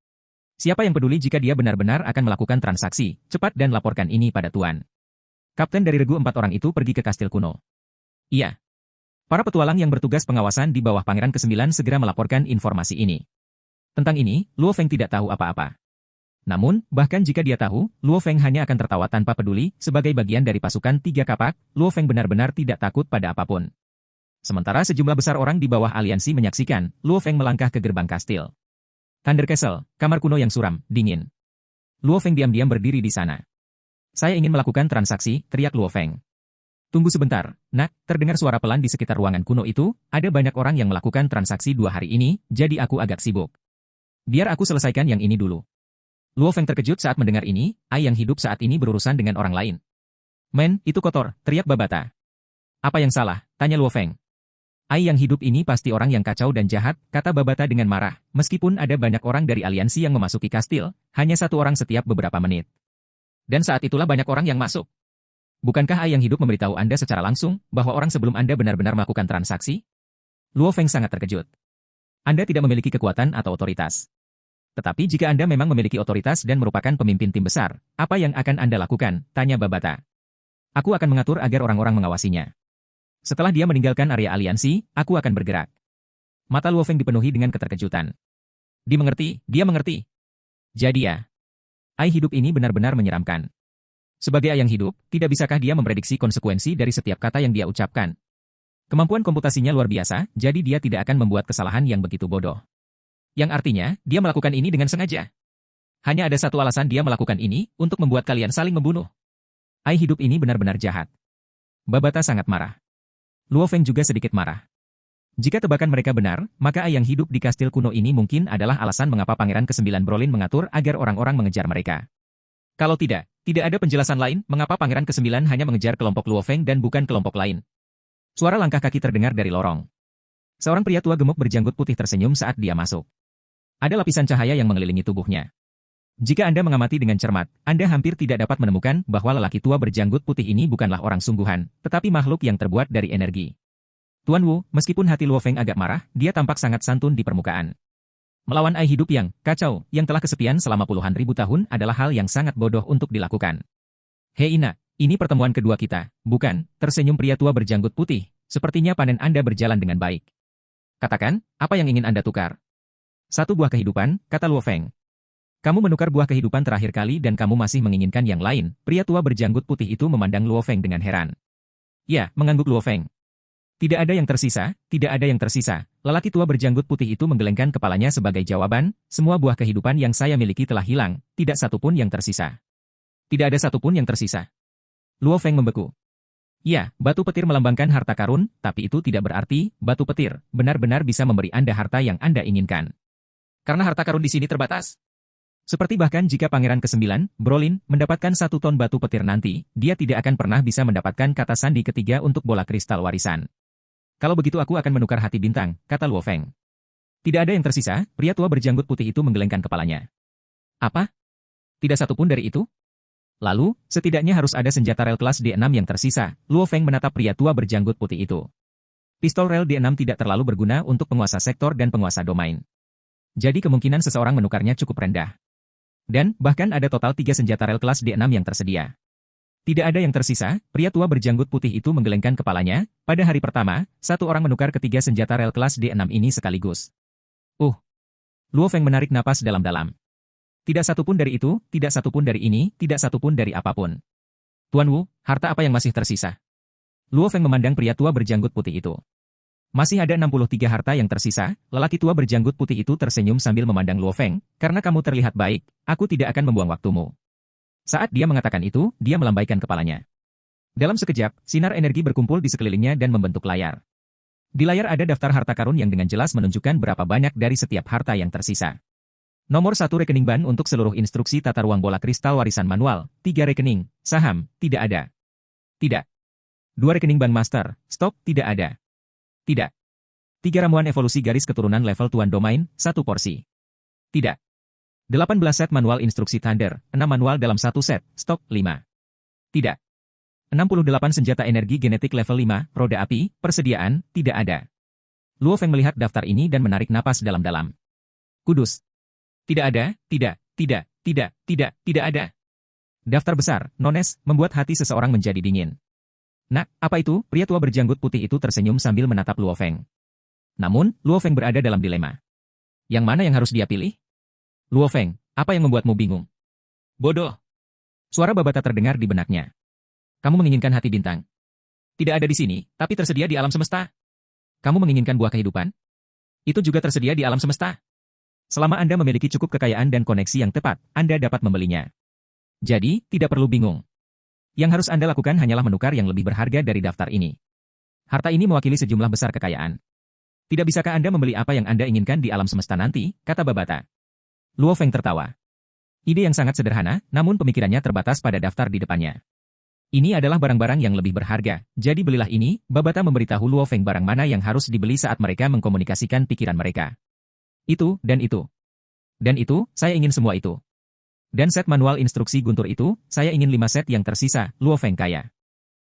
Siapa yang peduli jika dia benar-benar akan melakukan transaksi, cepat dan laporkan ini pada Tuan. Kapten dari regu 4 orang itu pergi ke kastil kuno. Iya. Para petualang yang bertugas pengawasan di bawah Pangeran ke-9 segera melaporkan informasi ini. Tentang ini, Luo Feng tidak tahu apa-apa. Namun, bahkan jika dia tahu, Luo Feng hanya akan tertawa tanpa peduli, sebagai bagian dari pasukan 3 kapak, Luo Feng benar-benar tidak takut pada apapun. Sementara sejumlah besar orang di bawah aliansi menyaksikan, Luo Feng melangkah ke gerbang kastil. Thunder Castle, kamar kuno yang suram, dingin. Luo Feng diam-diam berdiri di sana. Saya ingin melakukan transaksi, teriak Luo Feng. Tunggu sebentar, nak, terdengar suara pelan di sekitar ruangan kuno itu, ada banyak orang yang melakukan transaksi 2 hari ini, jadi aku agak sibuk. Biar aku selesaikan yang ini dulu. Luo Feng terkejut saat mendengar ini, Ai yang hidup saat ini berurusan dengan orang lain. Men, itu kotor, teriak Babata. Apa yang salah, tanya Luo Feng. Ai yang hidup ini pasti orang yang kacau dan jahat, kata Babata dengan marah, meskipun ada banyak orang dari aliansi yang memasuki kastil, hanya 1 orang setiap beberapa menit. Dan saat itulah banyak orang yang masuk. Bukankah Ai yang hidup memberitahu Anda secara langsung, bahwa orang sebelum Anda benar-benar melakukan transaksi? Luo Feng sangat terkejut. Anda tidak memiliki kekuatan atau otoritas. Tetapi jika Anda memang memiliki otoritas dan merupakan pemimpin tim besar, apa yang akan Anda lakukan? Tanya Babata. Aku akan mengatur agar orang-orang mengawasinya. Setelah dia meninggalkan area aliansi, aku akan bergerak. Mata Luo Feng dipenuhi dengan keterkejutan. Dia mengerti. Jadi ya. Ai hidup ini benar-benar menyeramkan. Sebagai ayang hidup, tidak bisakah dia memprediksi konsekuensi dari setiap kata yang dia ucapkan? Kemampuan komputasinya luar biasa, jadi dia tidak akan membuat kesalahan yang begitu bodoh. Yang artinya, dia melakukan ini dengan sengaja. Hanya ada satu alasan dia melakukan ini, untuk membuat kalian saling membunuh. Ai hidup ini benar-benar jahat. Babata sangat marah. Luo Feng juga sedikit marah. Jika tebakan mereka benar, maka Ai yang hidup di kastil kuno ini mungkin adalah alasan mengapa Pangeran ke-9 Brolin mengatur agar orang-orang mengejar mereka. Kalau tidak ada penjelasan lain mengapa Pangeran ke-9 hanya mengejar kelompok Luo Feng dan bukan kelompok lain. Suara langkah kaki terdengar dari lorong. Seorang pria tua gemuk berjanggut putih tersenyum saat dia masuk. Ada lapisan cahaya yang mengelilingi tubuhnya. Jika Anda mengamati dengan cermat, Anda hampir tidak dapat menemukan bahwa lelaki tua berjanggut putih ini bukanlah orang sungguhan, tetapi makhluk yang terbuat dari energi. Tuan Wu, meskipun hati Luo Feng agak marah, dia tampak sangat santun di permukaan. Melawan Ai hidup yang kacau, yang telah kesepian selama puluhan ribu tahun adalah hal yang sangat bodoh untuk dilakukan. Hei Ina, ini pertemuan kedua kita, bukan? Tersenyum pria tua berjanggut putih, sepertinya panen Anda berjalan dengan baik. Katakan, apa yang ingin Anda tukar? 1 buah kehidupan, kata Luo Feng. Kamu menukar buah kehidupan terakhir kali dan kamu masih menginginkan yang lain. Pria tua berjanggut putih itu memandang Luo Feng dengan heran. Ya, mengangguk Luo Feng. Tidak ada yang tersisa, tidak ada yang tersisa. Lelaki tua berjanggut putih itu menggelengkan kepalanya sebagai jawaban, semua buah kehidupan yang saya miliki telah hilang, tidak satupun yang tersisa. Tidak ada satupun yang tersisa. Luo Feng membeku. Ya, batu petir melambangkan harta karun, tapi itu tidak berarti, batu petir, benar-benar bisa memberi Anda harta yang Anda inginkan. Karena harta karun di sini terbatas. Seperti bahkan jika Pangeran ke-9, Brolin, mendapatkan 1 ton batu petir nanti, dia tidak akan pernah bisa mendapatkan kata sandi ketiga untuk bola kristal warisan. Kalau begitu aku akan menukar hati bintang, kata Luo Feng. Tidak ada yang tersisa, pria tua berjanggut putih itu menggelengkan kepalanya. Apa? Tidak satupun dari itu? Lalu, setidaknya harus ada senjata rel kelas D6 yang tersisa. Luo Feng menatap pria tua berjanggut putih itu. Pistol rel D6 tidak terlalu berguna untuk penguasa sektor dan penguasa domain. Jadi kemungkinan seseorang menukarnya cukup rendah. Dan, bahkan ada total 3 senjata rel kelas D6 yang tersedia. Tidak ada yang tersisa, pria tua berjanggut putih itu menggelengkan kepalanya. Pada hari pertama, 1 orang menukar ketiga senjata rel kelas D6 ini sekaligus. Luo Feng menarik napas dalam-dalam. Tidak satupun dari itu, tidak satupun dari ini, tidak satupun dari apapun. Tuan Wu, harta apa yang masih tersisa? Luo Feng memandang pria tua berjanggut putih itu. Masih ada 63 harta yang tersisa, lelaki tua berjanggut putih itu tersenyum sambil memandang Luo Feng, karena kamu terlihat baik, aku tidak akan membuang waktumu. Saat dia mengatakan itu, dia melambaikan kepalanya. Dalam sekejap, sinar energi berkumpul di sekelilingnya dan membentuk layar. Di layar ada daftar harta karun yang dengan jelas menunjukkan berapa banyak dari setiap harta yang tersisa. Nomor 1 rekening ban untuk seluruh instruksi tata ruang bola kristal warisan manual, 3 rekening, saham, tidak ada. Tidak. 2 rekening ban master, stok, tidak ada. Tidak. 3 ramuan evolusi garis keturunan level tuan domain, 1 porsi. Tidak. 18 set manual instruksi Thunder, 6 manual dalam 1 set, stok, 5. Tidak. 68 senjata energi genetik level 5, roda api, persediaan, tidak ada. Luo Feng melihat daftar ini dan menarik napas dalam-dalam. Kudus. Tidak ada, tidak ada. Daftar besar, nones, membuat hati seseorang menjadi dingin. Nak, apa itu? Pria tua berjanggut putih itu tersenyum sambil menatap Luo Feng. Namun, Luo Feng berada dalam dilema. Yang mana yang harus dia pilih? Luo Feng, apa yang membuatmu bingung? Bodoh. Suara Babata terdengar di benaknya. Kamu menginginkan hati bintang. Tidak ada di sini, tapi tersedia di alam semesta. Kamu menginginkan buah kehidupan? Itu juga tersedia di alam semesta. Selama Anda memiliki cukup kekayaan dan koneksi yang tepat, Anda dapat membelinya. Jadi, tidak perlu bingung. Yang harus Anda lakukan hanyalah menukar yang lebih berharga dari daftar ini. Harta ini mewakili sejumlah besar kekayaan. Tidak bisakah Anda membeli apa yang Anda inginkan di alam semesta nanti, kata Babata. Luo Feng tertawa. Ide yang sangat sederhana, namun pemikirannya terbatas pada daftar di depannya. Ini adalah barang-barang yang lebih berharga, jadi belilah ini. Babata memberitahu Luo Feng barang mana yang harus dibeli saat mereka mengkomunikasikan pikiran mereka. Itu, dan itu. Dan itu, saya ingin semua itu. Dan set manual instruksi guntur itu, saya ingin 5 set yang tersisa, Luo Feng kaya.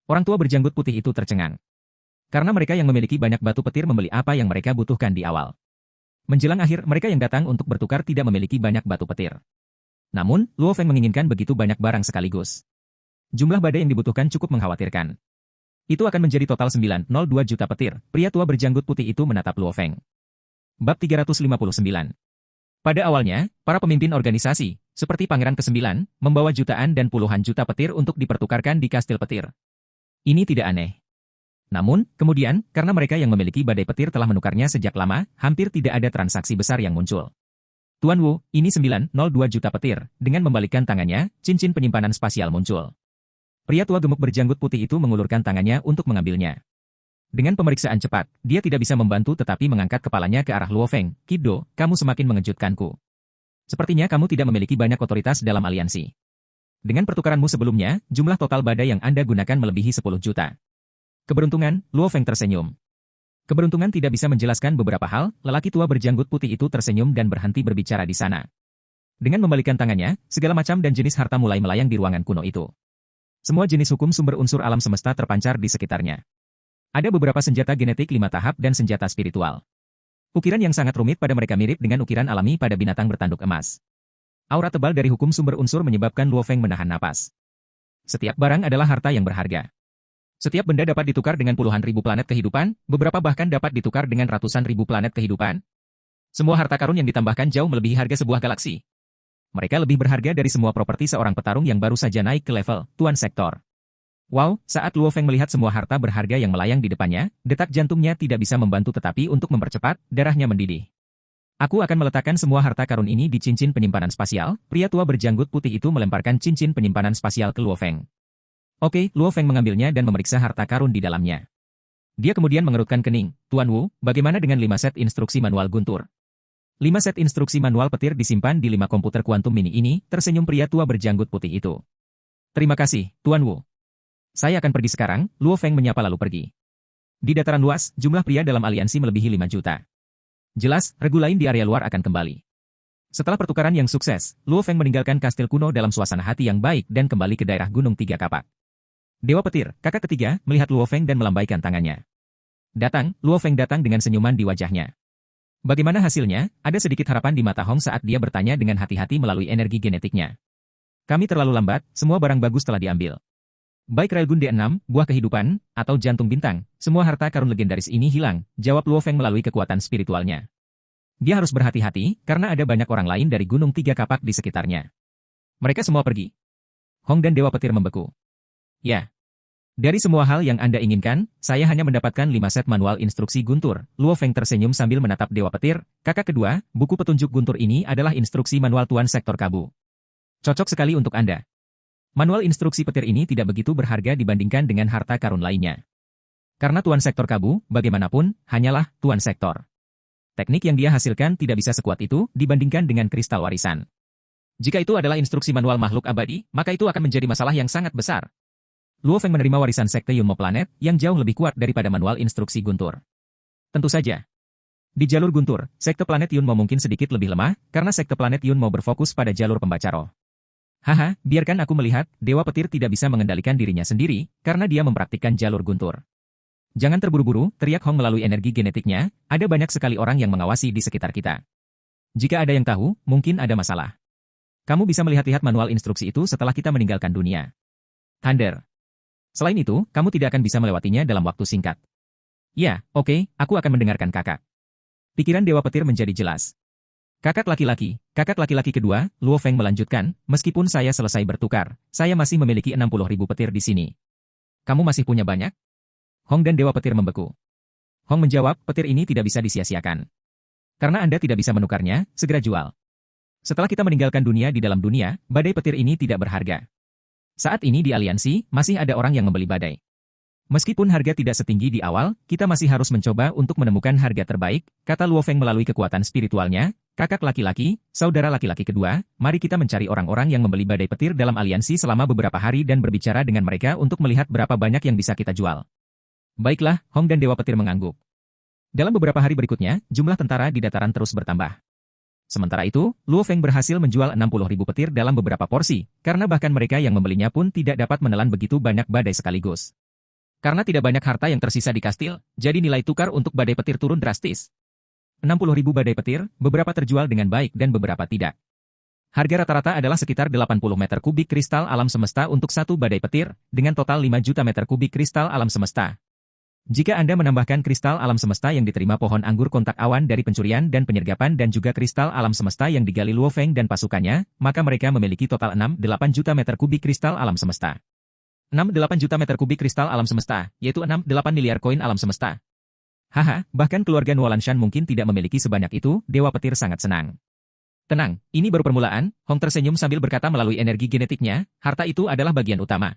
Orang tua berjanggut putih itu tercengang. Karena mereka yang memiliki banyak batu petir membeli apa yang mereka butuhkan di awal. Menjelang akhir, mereka yang datang untuk bertukar tidak memiliki banyak batu petir. Namun, Luo Feng menginginkan begitu banyak barang sekaligus. Jumlah badai yang dibutuhkan cukup mengkhawatirkan. Itu akan menjadi total 902 juta petir. Pria tua berjanggut putih itu menatap Luo Feng. Bab 359. Pada awalnya, para pemimpin organisasi, seperti Pangeran ke-9, membawa jutaan dan puluhan juta petir untuk dipertukarkan di kastil petir. Ini tidak aneh. Namun, kemudian, karena mereka yang memiliki badai petir telah menukarnya sejak lama, hampir tidak ada transaksi besar yang muncul. Tuan Wu, ini 902 juta petir. Dengan membalikkan tangannya, cincin penyimpanan spasial muncul. Pria tua gemuk berjanggut putih itu mengulurkan tangannya untuk mengambilnya. Dengan pemeriksaan cepat, dia tidak bisa membantu tetapi mengangkat kepalanya ke arah Luo Feng. Kido, kamu semakin mengejutkanku. Sepertinya kamu tidak memiliki banyak otoritas dalam aliansi. Dengan pertukaranmu sebelumnya, jumlah total badai yang Anda gunakan melebihi 10 juta. Keberuntungan, Luo Feng tersenyum. Keberuntungan tidak bisa menjelaskan beberapa hal, lelaki tua berjanggut putih itu tersenyum dan berhenti berbicara di sana. Dengan membalikkan tangannya, segala macam dan jenis harta mulai melayang di ruangan kuno itu. Semua jenis hukum sumber unsur alam semesta terpancar di sekitarnya. Ada beberapa senjata genetik 5 tahap dan senjata spiritual. Ukiran yang sangat rumit pada mereka mirip dengan ukiran alami pada binatang bertanduk emas. Aura tebal dari hukum sumber unsur menyebabkan Luo Feng menahan napas. Setiap barang adalah harta yang berharga. Setiap benda dapat ditukar dengan puluhan ribu planet kehidupan, beberapa bahkan dapat ditukar dengan ratusan ribu planet kehidupan. Semua harta karun yang ditambahkan jauh melebihi harga sebuah galaksi. Mereka lebih berharga dari semua properti seorang petarung yang baru saja naik ke level Tuan Sektor. Wow, saat Luo Feng melihat semua harta berharga yang melayang di depannya, detak jantungnya tidak bisa membantu tetapi untuk mempercepat, darahnya mendidih. Aku akan meletakkan semua harta karun ini di cincin penyimpanan spasial. Pria tua berjanggut putih itu melemparkan cincin penyimpanan spasial ke Luo Feng. Oke, Luo Feng mengambilnya dan memeriksa harta karun di dalamnya. Dia kemudian mengerutkan kening. Tuan Wu, bagaimana dengan 5 set instruksi manual guntur? 5 set instruksi manual petir disimpan di 5 komputer kuantum mini ini, tersenyum pria tua berjanggut putih itu. Terima kasih, Tuan Wu. Saya akan pergi sekarang, Luo Feng menyapa lalu pergi. Di dataran luas, jumlah pria dalam aliansi melebihi 5 juta. Jelas, regu lain di area luar akan kembali. Setelah pertukaran yang sukses, Luo Feng meninggalkan kastil kuno dalam suasana hati yang baik dan kembali ke daerah Gunung Tiga Kapak. Dewa Petir, kakak ketiga, melihat Luo Feng dan melambaikan tangannya. Datang, Luo Feng datang dengan senyuman di wajahnya. Bagaimana hasilnya? Ada sedikit harapan di mata Hong saat dia bertanya dengan hati-hati melalui energi genetiknya. Kami terlalu lambat, semua barang bagus telah diambil. Baik Railgun D6, buah kehidupan, atau jantung bintang, semua harta karun legendaris ini hilang, jawab Luo Feng melalui kekuatan spiritualnya. Dia harus berhati-hati, karena ada banyak orang lain dari Gunung Tiga Kapak di sekitarnya. Mereka semua pergi. Hong dan Dewa Petir membeku. Ya. Dari semua hal yang Anda inginkan, saya hanya mendapatkan 5 set manual instruksi guntur. Luo Feng tersenyum sambil menatap Dewa Petir. Kakak kedua, buku petunjuk guntur ini adalah instruksi manual Tuan Sektor Kabu. Cocok sekali untuk Anda. Manual instruksi petir ini tidak begitu berharga dibandingkan dengan harta karun lainnya. Karena Tuan Sektor Kabu, bagaimanapun, hanyalah Tuan Sektor. Teknik yang dia hasilkan tidak bisa sekuat itu dibandingkan dengan kristal warisan. Jika itu adalah instruksi manual makhluk abadi, maka itu akan menjadi masalah yang sangat besar. Luo Feng menerima warisan Sekte Yunmo Planet yang jauh lebih kuat daripada manual instruksi Guntur. Tentu saja. Di jalur Guntur, Sekte Planet Yunmo mungkin sedikit lebih lemah, karena Sekte Planet Yunmo berfokus pada jalur pembaca roh. Haha, biarkan aku melihat, Dewa Petir tidak bisa mengendalikan dirinya sendiri, karena dia mempraktikkan jalur Guntur. Jangan terburu-buru, teriak Hong melalui energi genetiknya, ada banyak sekali orang yang mengawasi di sekitar kita. Jika ada yang tahu, mungkin ada masalah. Kamu bisa melihat-lihat manual instruksi itu setelah kita meninggalkan dunia. Thunder. Selain itu, kamu tidak akan bisa melewatinya dalam waktu singkat. Ya, oke, aku akan mendengarkan kakak. Pikiran Dewa Petir menjadi jelas. Kakak laki-laki kedua, Luo Feng melanjutkan, meskipun saya selesai bertukar, saya masih memiliki 60.000 petir di sini. Kamu masih punya banyak? Hong dan Dewa Petir membeku. Hong menjawab, petir ini tidak bisa disia-siakan. Karena Anda tidak bisa menukarnya, segera jual. Setelah kita meninggalkan dunia di dalam dunia, badai petir ini tidak berharga. Saat ini di aliansi, masih ada orang yang membeli badai. Meskipun harga tidak setinggi di awal, kita masih harus mencoba untuk menemukan harga terbaik, kata Luo Feng melalui kekuatan spiritualnya. Kakak laki-laki, saudara laki-laki kedua, mari kita mencari orang-orang yang membeli badai petir dalam aliansi selama beberapa hari dan berbicara dengan mereka untuk melihat berapa banyak yang bisa kita jual. Baiklah, Hong dan Dewa Petir mengangguk. Dalam beberapa hari berikutnya, jumlah tentara di dataran terus bertambah. Sementara itu, Luo Feng berhasil menjual 60.000 petir dalam beberapa porsi, karena bahkan mereka yang membelinya pun tidak dapat menelan begitu banyak badai sekaligus. Karena tidak banyak harta yang tersisa di kastil, jadi nilai tukar untuk badai petir turun drastis. 60.000 badai petir, beberapa terjual dengan baik dan beberapa tidak. Harga rata-rata adalah sekitar 80 meter kubik kristal alam semesta untuk satu badai petir, dengan total 5 juta meter kubik kristal alam semesta. Jika Anda menambahkan kristal alam semesta yang diterima pohon anggur kontak awan dari pencurian dan penyergapan dan juga kristal alam semesta yang digali Luo Feng dan pasukannya, maka mereka memiliki total 6-8 juta meter kubik kristal alam semesta. 6-8 juta meter kubik kristal alam semesta, yaitu 6-8 miliar koin alam semesta. Haha, bahkan keluarga Nuolanshan mungkin tidak memiliki sebanyak itu, Dewa Petir sangat senang. Tenang, ini baru permulaan, Hong tersenyum sambil berkata melalui energi genetiknya, harta itu adalah bagian utama.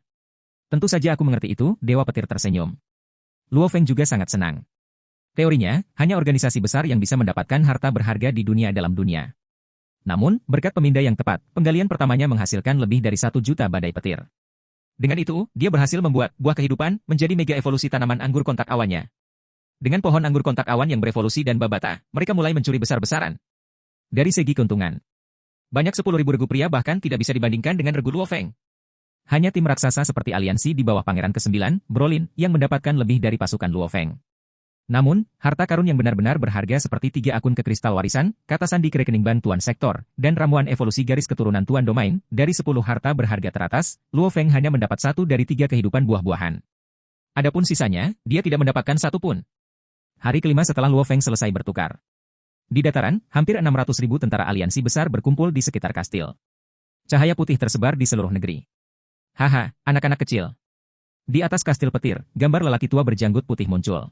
Tentu saja aku mengerti itu, Dewa Petir tersenyum. Luo Feng juga sangat senang. Teorinya, hanya organisasi besar yang bisa mendapatkan harta berharga di dunia dalam dunia. Namun, berkat pemindai yang tepat, penggalian pertamanya menghasilkan lebih dari 1 juta badai petir. Dengan itu, dia berhasil membuat buah kehidupan menjadi mega evolusi tanaman anggur kontak awannya. Dengan pohon anggur kontak awan yang berevolusi dan babata, mereka mulai mencuri besar-besaran. Dari segi keuntungan, banyak 10.000 regu pria bahkan tidak bisa dibandingkan dengan regu Luo Feng. Hanya tim raksasa seperti aliansi di bawah Pangeran ke-9, Brolin, yang mendapatkan lebih dari pasukan Luo Feng. Namun, harta karun yang benar-benar berharga seperti 3 akun ke kristal warisan, kata sandi ke rekening ban Tuan Sektor, dan ramuan evolusi garis keturunan Tuan Domain, dari 10 harta berharga teratas, Luo Feng hanya mendapat 1 dari 3 kehidupan buah-buahan. Adapun sisanya, dia tidak mendapatkan satu pun. Hari kelima setelah Luo Feng selesai bertukar. Di dataran, hampir 600.000 tentara aliansi besar berkumpul di sekitar kastil. Cahaya putih tersebar di seluruh negeri. Haha, anak-anak kecil. Di atas kastil petir, gambar lelaki tua berjanggut putih muncul.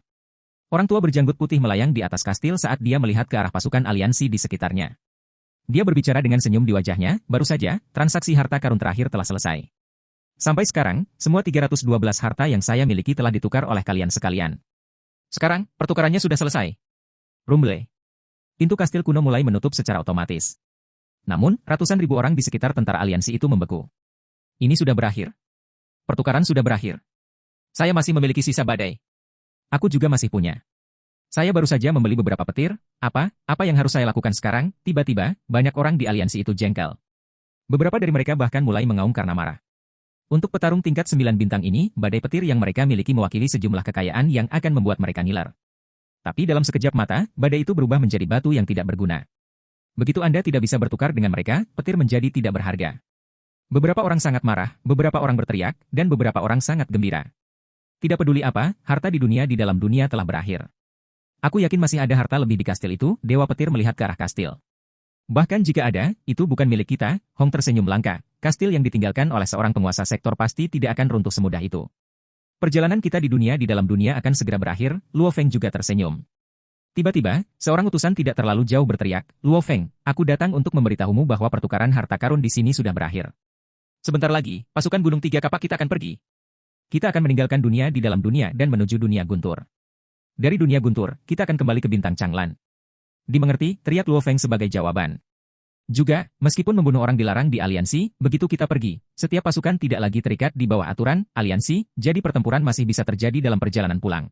Orang tua berjanggut putih melayang di atas kastil saat dia melihat ke arah pasukan aliansi di sekitarnya. Dia berbicara dengan senyum di wajahnya, baru saja, transaksi harta karun terakhir telah selesai. Sampai sekarang, semua 312 harta yang saya miliki telah ditukar oleh kalian sekalian. Sekarang, pertukarannya sudah selesai. Rumble. Pintu kastil kuno mulai menutup secara otomatis. Namun, ratusan ribu orang di sekitar tentara aliansi itu membeku. Ini sudah berakhir. Pertukaran sudah berakhir. Saya masih memiliki sisa badai. Aku juga masih punya. Saya baru saja membeli beberapa petir, apa yang harus saya lakukan sekarang? Tiba-tiba, banyak orang di aliansi itu jengkel. Beberapa dari mereka bahkan mulai mengaum karena marah. Untuk petarung tingkat 9 bintang ini, badai petir yang mereka miliki mewakili sejumlah kekayaan yang akan membuat mereka ngiler. Tapi dalam sekejap mata, badai itu berubah menjadi batu yang tidak berguna. Begitu Anda tidak bisa bertukar dengan mereka, petir menjadi tidak berharga. Beberapa orang sangat marah, beberapa orang berteriak, dan beberapa orang sangat gembira. Tidak peduli apa, harta di dalam dunia telah berakhir. Aku yakin masih ada harta lebih di kastil itu, Dewa Petir melihat ke arah kastil. Bahkan jika ada, itu bukan milik kita, Hong tersenyum langka. Kastil yang ditinggalkan oleh seorang penguasa sektor pasti tidak akan runtuh semudah itu. Perjalanan kita di dalam dunia akan segera berakhir, Luo Feng juga tersenyum. Tiba-tiba, seorang utusan tidak terlalu jauh berteriak, Luo Feng, aku datang untuk memberitahumu bahwa pertukaran harta karun di sini sudah berakhir. Sebentar lagi, pasukan Gunung Tiga Kapak kita akan pergi. Kita akan meninggalkan dunia di dalam dunia dan menuju dunia guntur. Dari dunia guntur, kita akan kembali ke bintang Changlan. Dimengerti, teriak Luo Feng sebagai jawaban. Juga, meskipun membunuh orang dilarang di aliansi, begitu kita pergi, setiap pasukan tidak lagi terikat di bawah aturan aliansi, jadi pertempuran masih bisa terjadi dalam perjalanan pulang.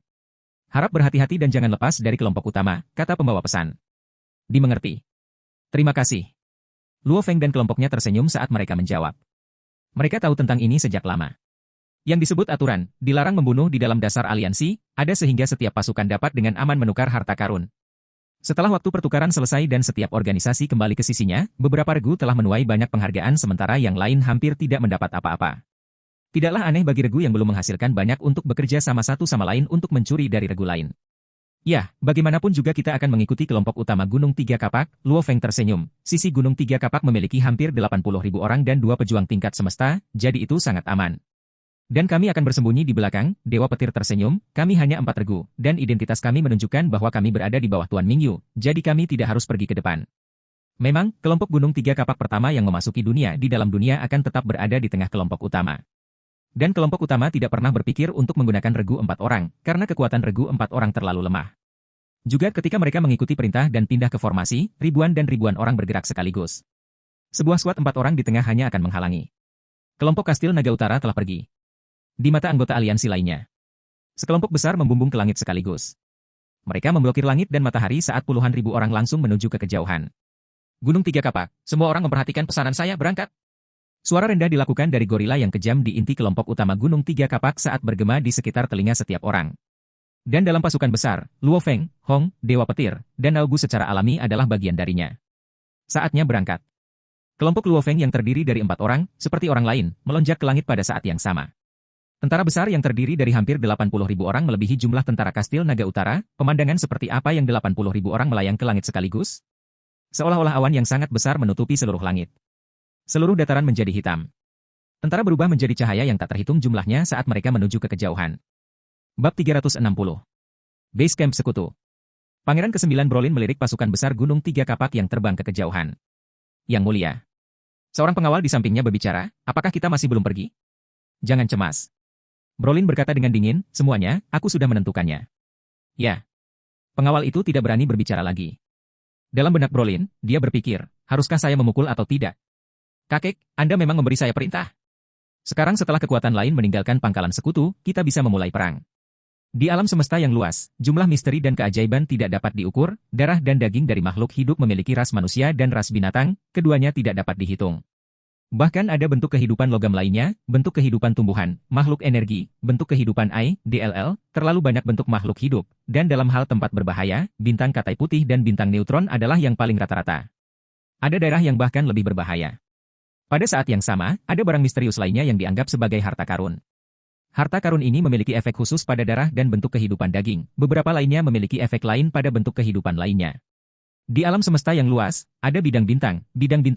Harap berhati-hati dan jangan lepas dari kelompok utama, kata pembawa pesan. Dimengerti. Terima kasih. Luo Feng dan kelompoknya tersenyum saat mereka menjawab. Mereka tahu tentang ini sejak lama. Yang disebut aturan, dilarang membunuh di dalam dasar aliansi, ada sehingga setiap pasukan dapat dengan aman menukar harta karun. Setelah waktu pertukaran selesai dan setiap organisasi kembali ke sisinya, beberapa regu telah menuai banyak penghargaan sementara yang lain hampir tidak mendapat apa-apa. Tidaklah aneh bagi regu yang belum menghasilkan banyak untuk bekerja sama satu sama lain untuk mencuri dari regu lain. Ya, bagaimanapun juga kita akan mengikuti kelompok utama Gunung Tiga Kapak, Luo Feng tersenyum. Sisi Gunung Tiga Kapak memiliki hampir 80.000 orang dan 2 pejuang tingkat semesta, jadi itu sangat aman. Dan kami akan bersembunyi di belakang, Dewa Petir tersenyum, kami hanya 4 regu, dan identitas kami menunjukkan bahwa kami berada di bawah Tuan Mingyu, jadi kami tidak harus pergi ke depan. Memang, kelompok Gunung Tiga Kapak pertama yang memasuki dunia di dalam dunia akan tetap berada di tengah kelompok utama. Dan kelompok utama tidak pernah berpikir untuk menggunakan regu 4 orang, karena kekuatan regu 4 orang terlalu lemah. Juga ketika mereka mengikuti perintah dan pindah ke formasi, ribuan dan ribuan orang bergerak sekaligus. Sebuah squad 4 orang di tengah hanya akan menghalangi. Kelompok Kastil Naga Utara telah pergi. Di mata anggota aliansi lainnya, sekelompok besar membumbung ke langit sekaligus. Mereka memblokir langit dan matahari saat puluhan ribu orang langsung menuju ke kejauhan. Gunung Tiga Kapak, semua orang memperhatikan pesanan saya berangkat. Suara rendah dilakukan dari gorila yang kejam di inti kelompok utama Gunung Tiga Kapak saat bergema di sekitar telinga setiap orang. Dan dalam pasukan besar, Luo Feng, Hong, Dewa Petir, dan Naugu secara alami adalah bagian darinya. Saatnya berangkat. Kelompok Luo Feng yang terdiri dari 4 orang, seperti orang lain, melonjak ke langit pada saat yang sama. Tentara besar yang terdiri dari hampir 80.000 orang melebihi jumlah tentara Kastil Naga Utara, pemandangan seperti apa yang 80.000 orang melayang ke langit sekaligus? Seolah-olah awan yang sangat besar menutupi seluruh langit. Seluruh dataran menjadi hitam. Tentara berubah menjadi cahaya yang tak terhitung jumlahnya saat mereka menuju ke kejauhan. Bab 360. Base Camp Sekutu. Pangeran ke-9 Brolin melirik pasukan besar Gunung Tiga Kapak yang terbang ke kejauhan. Yang mulia. Seorang pengawal di sampingnya berbicara, apakah kita masih belum pergi? Jangan cemas. Brolin berkata dengan dingin, semuanya, aku sudah menentukannya. Ya. Pengawal itu tidak berani berbicara lagi. Dalam benak Brolin, dia berpikir, haruskah saya memukul atau tidak? Kakek, Anda memang memberi saya perintah. Sekarang setelah kekuatan lain meninggalkan pangkalan sekutu, kita bisa memulai perang. Di alam semesta yang luas, jumlah misteri dan keajaiban tidak dapat diukur, darah dan daging dari makhluk hidup memiliki ras manusia dan ras binatang, keduanya tidak dapat dihitung. Bahkan ada bentuk kehidupan logam lainnya, bentuk kehidupan tumbuhan, makhluk energi, bentuk kehidupan AI, DLL, terlalu banyak bentuk makhluk hidup, dan dalam hal tempat berbahaya, bintang katai putih dan bintang neutron adalah yang paling rata-rata. Ada daerah yang bahkan lebih berbahaya. Pada saat yang sama, ada barang misterius lainnya yang dianggap sebagai harta karun. Harta karun ini memiliki efek khusus pada darah dan bentuk kehidupan daging, beberapa lainnya memiliki efek lain pada bentuk kehidupan lainnya. Di alam semesta yang luas, ada bidang bintang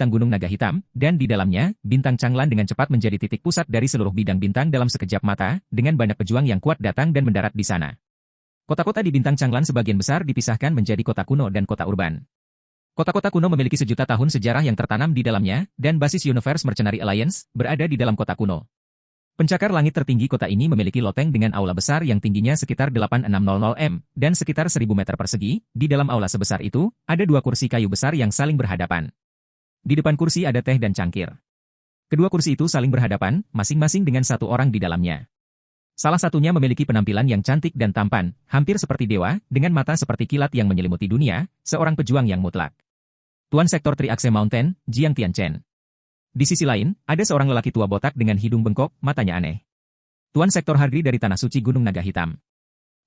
Gunung Naga Hitam, dan di dalamnya, bintang Changlan dengan cepat menjadi titik pusat dari seluruh bidang bintang dalam sekejap mata, dengan banyak pejuang yang kuat datang dan mendarat di sana. Kota-kota di bintang Changlan sebagian besar dipisahkan menjadi kota kuno dan kota urban. Kota-kota kuno memiliki sejuta tahun sejarah yang tertanam di dalamnya, dan basis Universe Mercenary Alliance berada di dalam kota kuno. Pencakar langit tertinggi kota ini memiliki loteng dengan aula besar yang tingginya sekitar 8600 m, dan sekitar 1000 meter persegi. Di dalam aula sebesar itu, ada 2 kursi kayu besar yang saling berhadapan. Di depan kursi ada teh dan cangkir. Kedua kursi itu saling berhadapan, masing-masing dengan 1 orang di dalamnya. Salah satunya memiliki penampilan yang cantik dan tampan, hampir seperti dewa, dengan mata seperti kilat yang menyelimuti dunia, seorang pejuang yang mutlak. Tuan Sektor Triaxe Mountain, Jiang Tianchen. Di sisi lain, ada seorang lelaki tua botak dengan hidung bengkok, matanya aneh. Tuan Sektor Hargri dari Tanah Suci Gunung Naga Hitam.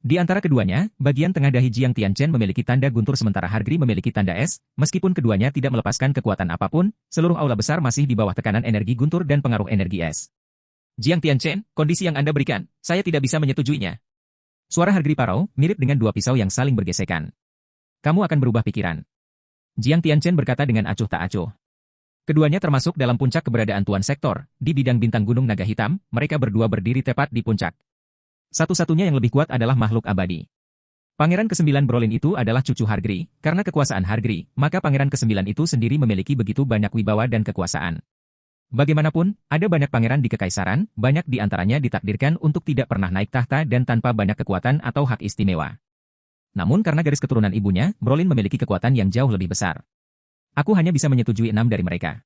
Di antara keduanya, bagian tengah dahi Jiang Tianchen memiliki tanda guntur sementara Hargri memiliki tanda es, meskipun keduanya tidak melepaskan kekuatan apapun, seluruh aula besar masih di bawah tekanan energi guntur dan pengaruh energi es. Jiang Tianchen, kondisi yang Anda berikan, saya tidak bisa menyetujuinya. Suara Hargri parau, mirip dengan 2 pisau yang saling bergesekan. Kamu akan berubah pikiran. Jiang Tianchen berkata dengan acuh tak acuh. Keduanya termasuk dalam puncak keberadaan Tuan Sektor, di bidang bintang Gunung Naga Hitam, mereka berdua berdiri tepat di puncak. Satu-satunya yang lebih kuat adalah makhluk abadi. Pangeran ke-9 Brolin itu adalah cucu Hargri, karena kekuasaan Hargri, maka Pangeran ke-9 itu sendiri memiliki begitu banyak wibawa dan kekuasaan. Bagaimanapun, ada banyak pangeran di Kekaisaran, banyak di antaranya ditakdirkan untuk tidak pernah naik tahta dan tanpa banyak kekuatan atau hak istimewa. Namun karena garis keturunan ibunya, Brolin memiliki kekuatan yang jauh lebih besar. Aku hanya bisa menyetujui 6 dari mereka.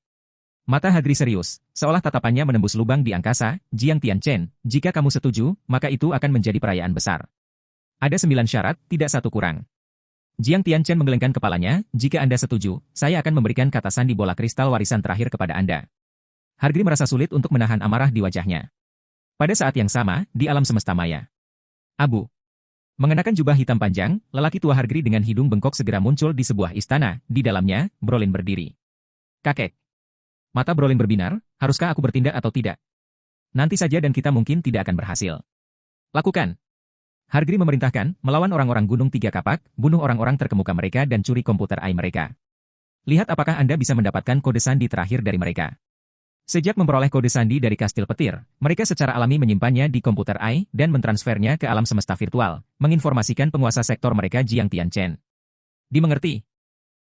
Mata Hagrid serius, seolah tatapannya menembus lubang di angkasa. Jiang Tianchen, jika kamu setuju, maka itu akan menjadi perayaan besar. Ada 9 syarat, tidak satu kurang. Jiang Tianchen menggelengkan kepalanya, jika Anda setuju, saya akan memberikan kata sandi bola kristal warisan terakhir kepada Anda. Hagrid merasa sulit untuk menahan amarah di wajahnya. Pada saat yang sama, di alam semesta maya. Abu. Mengenakan jubah hitam panjang, lelaki tua Hagrid dengan hidung bengkok segera muncul di sebuah istana. Di dalamnya, Brolin berdiri. Kakek. Mata Brolin berbinar, haruskah aku bertindak atau tidak? Nanti saja dan kita mungkin tidak akan berhasil. Lakukan. Hagrid memerintahkan, melawan orang-orang Gunung Tiga Kapak, bunuh orang-orang terkemuka mereka dan curi komputer AI mereka. Lihat apakah Anda bisa mendapatkan kode sandi terakhir dari mereka. Sejak memperoleh kode sandi dari kastil petir, mereka secara alami menyimpannya di komputer AI dan mentransfernya ke alam semesta virtual, menginformasikan penguasa sektor mereka Jiang Tianchen. Dimengerti?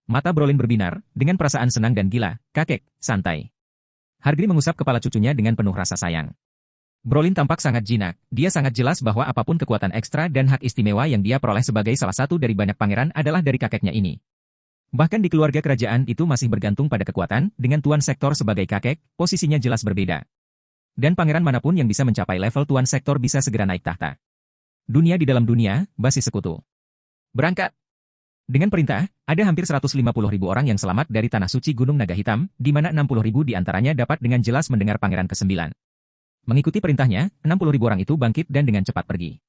Mata Brolin berbinar, dengan perasaan senang dan gila. Kakek, santai. Hagrid mengusap kepala cucunya dengan penuh rasa sayang. Brolin tampak sangat jinak, dia sangat jelas bahwa apapun kekuatan ekstra dan hak istimewa yang dia peroleh sebagai salah satu dari banyak pangeran adalah dari kakeknya ini. Bahkan di keluarga kerajaan itu masih bergantung pada kekuatan, dengan Tuan Sektor sebagai kakek, posisinya jelas berbeda. Dan pangeran manapun yang bisa mencapai level Tuan Sektor bisa segera naik tahta. Dunia di dalam dunia, basis sekutu. Berangkat! Dengan perintah, ada hampir 150.000 orang yang selamat dari Tanah Suci Gunung Naga Hitam, di mana 60.000 di antaranya dapat dengan jelas mendengar Pangeran ke-9. Mengikuti perintahnya, 60.000 orang itu bangkit dan dengan cepat pergi.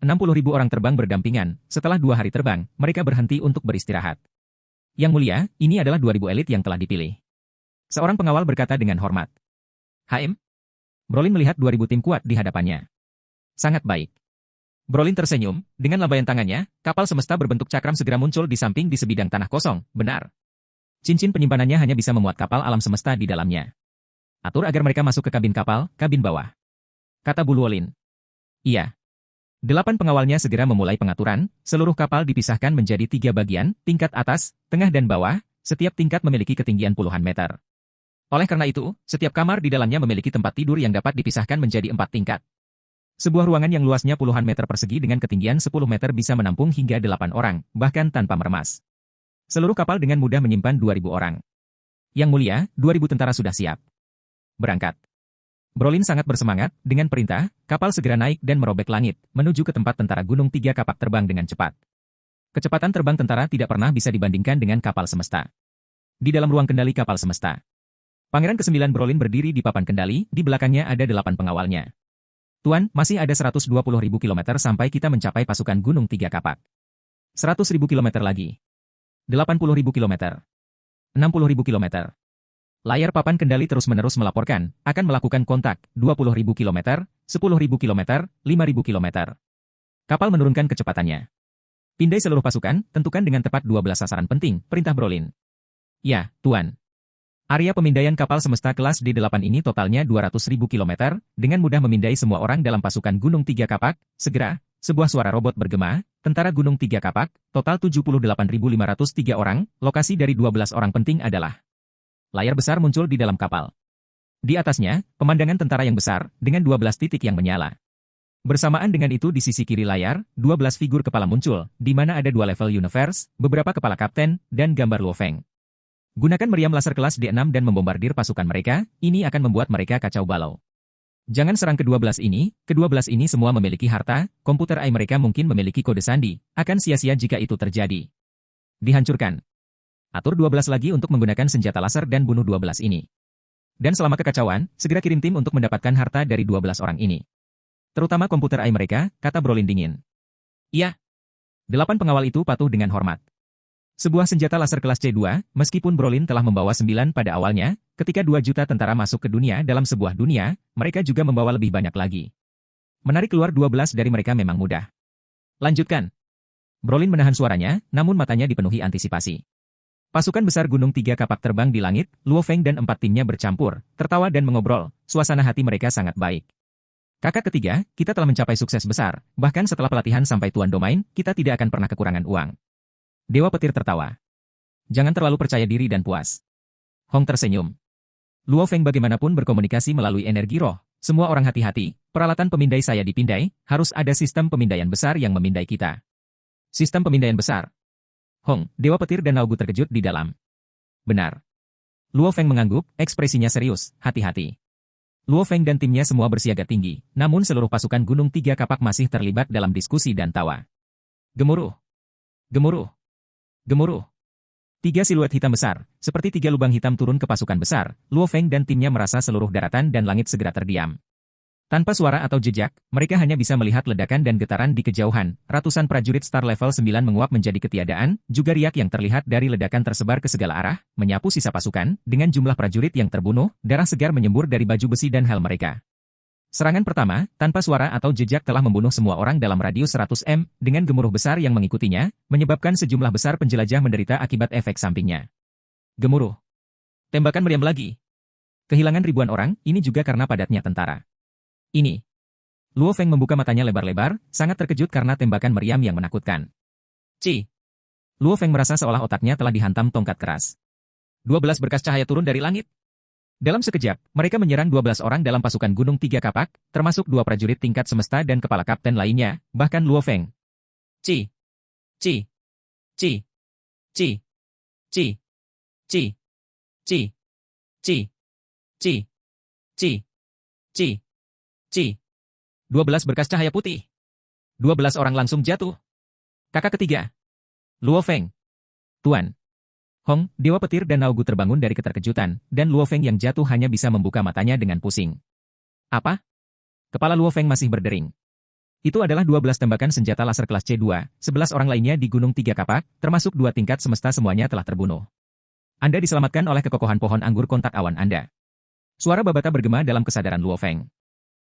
60.000 orang terbang berdampingan, setelah 2 hari terbang, mereka berhenti untuk beristirahat. Yang mulia, ini adalah 2.000 elit yang telah dipilih. Seorang pengawal berkata dengan hormat. HM? Brolin melihat 2.000 tim kuat di hadapannya. Sangat baik. Brolin tersenyum, dengan lambaian tangannya, kapal semesta berbentuk cakram segera muncul di samping di sebidang tanah kosong, benar. Cincin penyimpanannya hanya bisa memuat kapal alam semesta di dalamnya. Atur agar mereka masuk ke kabin kapal, kabin bawah. Kata Bulwolin. Iya. 8 pengawalnya segera memulai pengaturan, seluruh kapal dipisahkan menjadi 3 bagian, tingkat atas, tengah dan bawah, setiap tingkat memiliki ketinggian puluhan meter. Oleh karena itu, setiap kamar di dalamnya memiliki tempat tidur yang dapat dipisahkan menjadi 4 tingkat. Sebuah ruangan yang luasnya puluhan meter persegi dengan ketinggian 10 meter bisa menampung hingga 8 orang, bahkan tanpa meremas. Seluruh kapal dengan mudah menyimpan 2.000 orang. Yang mulia, 2.000 tentara sudah siap. Berangkat. Brolin sangat bersemangat, dengan perintah, kapal segera naik dan merobek langit, menuju ke tempat tentara Gunung Tiga Kapak terbang dengan cepat. Kecepatan terbang tentara tidak pernah bisa dibandingkan dengan kapal semesta. Di dalam ruang kendali kapal semesta. Pangeran ke-9 Brolin berdiri di papan kendali, di belakangnya ada 8 pengawalnya. Tuan, masih ada 120.000 kilometer sampai kita mencapai pasukan Gunung Tiga Kapak. 100.000 kilometer lagi. 80.000 kilometer. 60.000 kilometer. Layar papan kendali terus-menerus melaporkan, akan melakukan kontak, 20.000 km, 10.000 km, 5.000 km. Kapal menurunkan kecepatannya. Pindai seluruh pasukan, tentukan dengan tepat 12 sasaran penting, perintah Brolin. Ya, Tuan. Area pemindaian kapal semesta kelas D8 ini totalnya 200.000 km, dengan mudah memindai semua orang dalam pasukan Gunung Tiga Kapak, segera, sebuah suara robot bergema, tentara Gunung Tiga Kapak, total 78.503 orang, lokasi dari 12 orang penting adalah layar besar muncul di dalam kapal. Di atasnya, pemandangan tentara yang besar, dengan 12 titik yang menyala. Bersamaan dengan itu di sisi kiri layar, 12 figur kepala muncul, di mana ada 2 level universe, beberapa kepala kapten, dan gambar Luo Feng. Gunakan meriam laser kelas D6 dan membombardir pasukan mereka, ini akan membuat mereka kacau balau. Jangan serang ke-12 ini semua memiliki harta, komputer AI mereka mungkin memiliki kode sandi, akan sia-sia jika itu terjadi. Dihancurkan. Atur 12 lagi untuk menggunakan senjata laser dan bunuh 12 ini. Dan selama kekacauan, segera kirim tim untuk mendapatkan harta dari 12 orang ini. Terutama komputer AI mereka, kata Brolin dingin. Iya. 8 pengawal itu patuh dengan hormat. Sebuah senjata laser kelas C2, meskipun Brolin telah membawa 9 pada awalnya, ketika 2 juta tentara masuk ke dunia dalam sebuah dunia, mereka juga membawa lebih banyak lagi. Menarik keluar 12 dari mereka memang mudah. Lanjutkan. Brolin menahan suaranya, namun matanya dipenuhi antisipasi. Pasukan besar Gunung Tiga Kapak terbang di langit, Luo Feng dan 4 timnya bercampur, tertawa dan mengobrol, suasana hati mereka sangat baik. Kakak ketiga, kita telah mencapai sukses besar, bahkan setelah pelatihan sampai Tuan Domain, kita tidak akan pernah kekurangan uang. Dewa Petir tertawa. Jangan terlalu percaya diri dan puas. Hong tersenyum. Luo Feng bagaimanapun berkomunikasi melalui energi roh. Semua orang hati-hati, peralatan pemindai saya dipindai, harus ada sistem pemindaian besar yang memindai kita. Sistem pemindaian besar. Hong, Dewa Petir dan Naugu terkejut di dalam. Benar. Luo Feng mengangguk, ekspresinya serius, hati-hati. Luo Feng dan timnya semua bersiaga tinggi, namun seluruh pasukan Gunung Tiga Kapak masih terlibat dalam diskusi dan tawa. Gemuruh. Gemuruh. Gemuruh. 3 siluet hitam besar, seperti 3 lubang hitam turun ke pasukan besar. Luo Feng dan timnya merasa seluruh daratan dan langit segera terdiam. Tanpa suara atau jejak, mereka hanya bisa melihat ledakan dan getaran di kejauhan. Ratusan prajurit Star Level 9 menguap menjadi ketiadaan, juga riak yang terlihat dari ledakan tersebar ke segala arah, menyapu sisa pasukan, dengan jumlah prajurit yang terbunuh, darah segar menyembur dari baju besi dan helm mereka. Serangan pertama, tanpa suara atau jejak telah membunuh semua orang dalam radius 100 m, dengan gemuruh besar yang mengikutinya, menyebabkan sejumlah besar penjelajah menderita akibat efek sampingnya. Gemuruh. Tembakan meriam lagi. Kehilangan ribuan orang, ini juga karena padatnya tentara. Ini. Luo Feng membuka matanya lebar-lebar, sangat terkejut karena tembakan meriam yang menakutkan. Luo Feng merasa seolah otaknya telah dihantam tongkat keras. 12 berkas cahaya turun dari langit. Dalam sekejap, mereka menyerang 12 orang dalam pasukan Gunung Tiga Kapak, termasuk 2 prajurit tingkat semesta dan kepala kapten lainnya, bahkan Luo Feng. Ci. Ci. Ci. Ci. Ci. Ci. Ci. Ci. Ci. Ci. Ci. Ci. 12 berkas cahaya putih. 12 orang langsung jatuh. Kakak ketiga. Luo Feng. Tuan. Hong, Dewa Petir dan Naugu terbangun dari keterkejutan, dan Luo Feng yang jatuh hanya bisa membuka matanya dengan pusing. Apa? Kepala Luo Feng masih berdering. Itu adalah 12 tembakan senjata laser kelas C2, 11 orang lainnya di Gunung Tiga Kapak, termasuk 2 tingkat semesta semuanya telah terbunuh. Anda diselamatkan oleh kekokohan pohon anggur kontak awan Anda. Suara Babata bergema dalam kesadaran Luo Feng.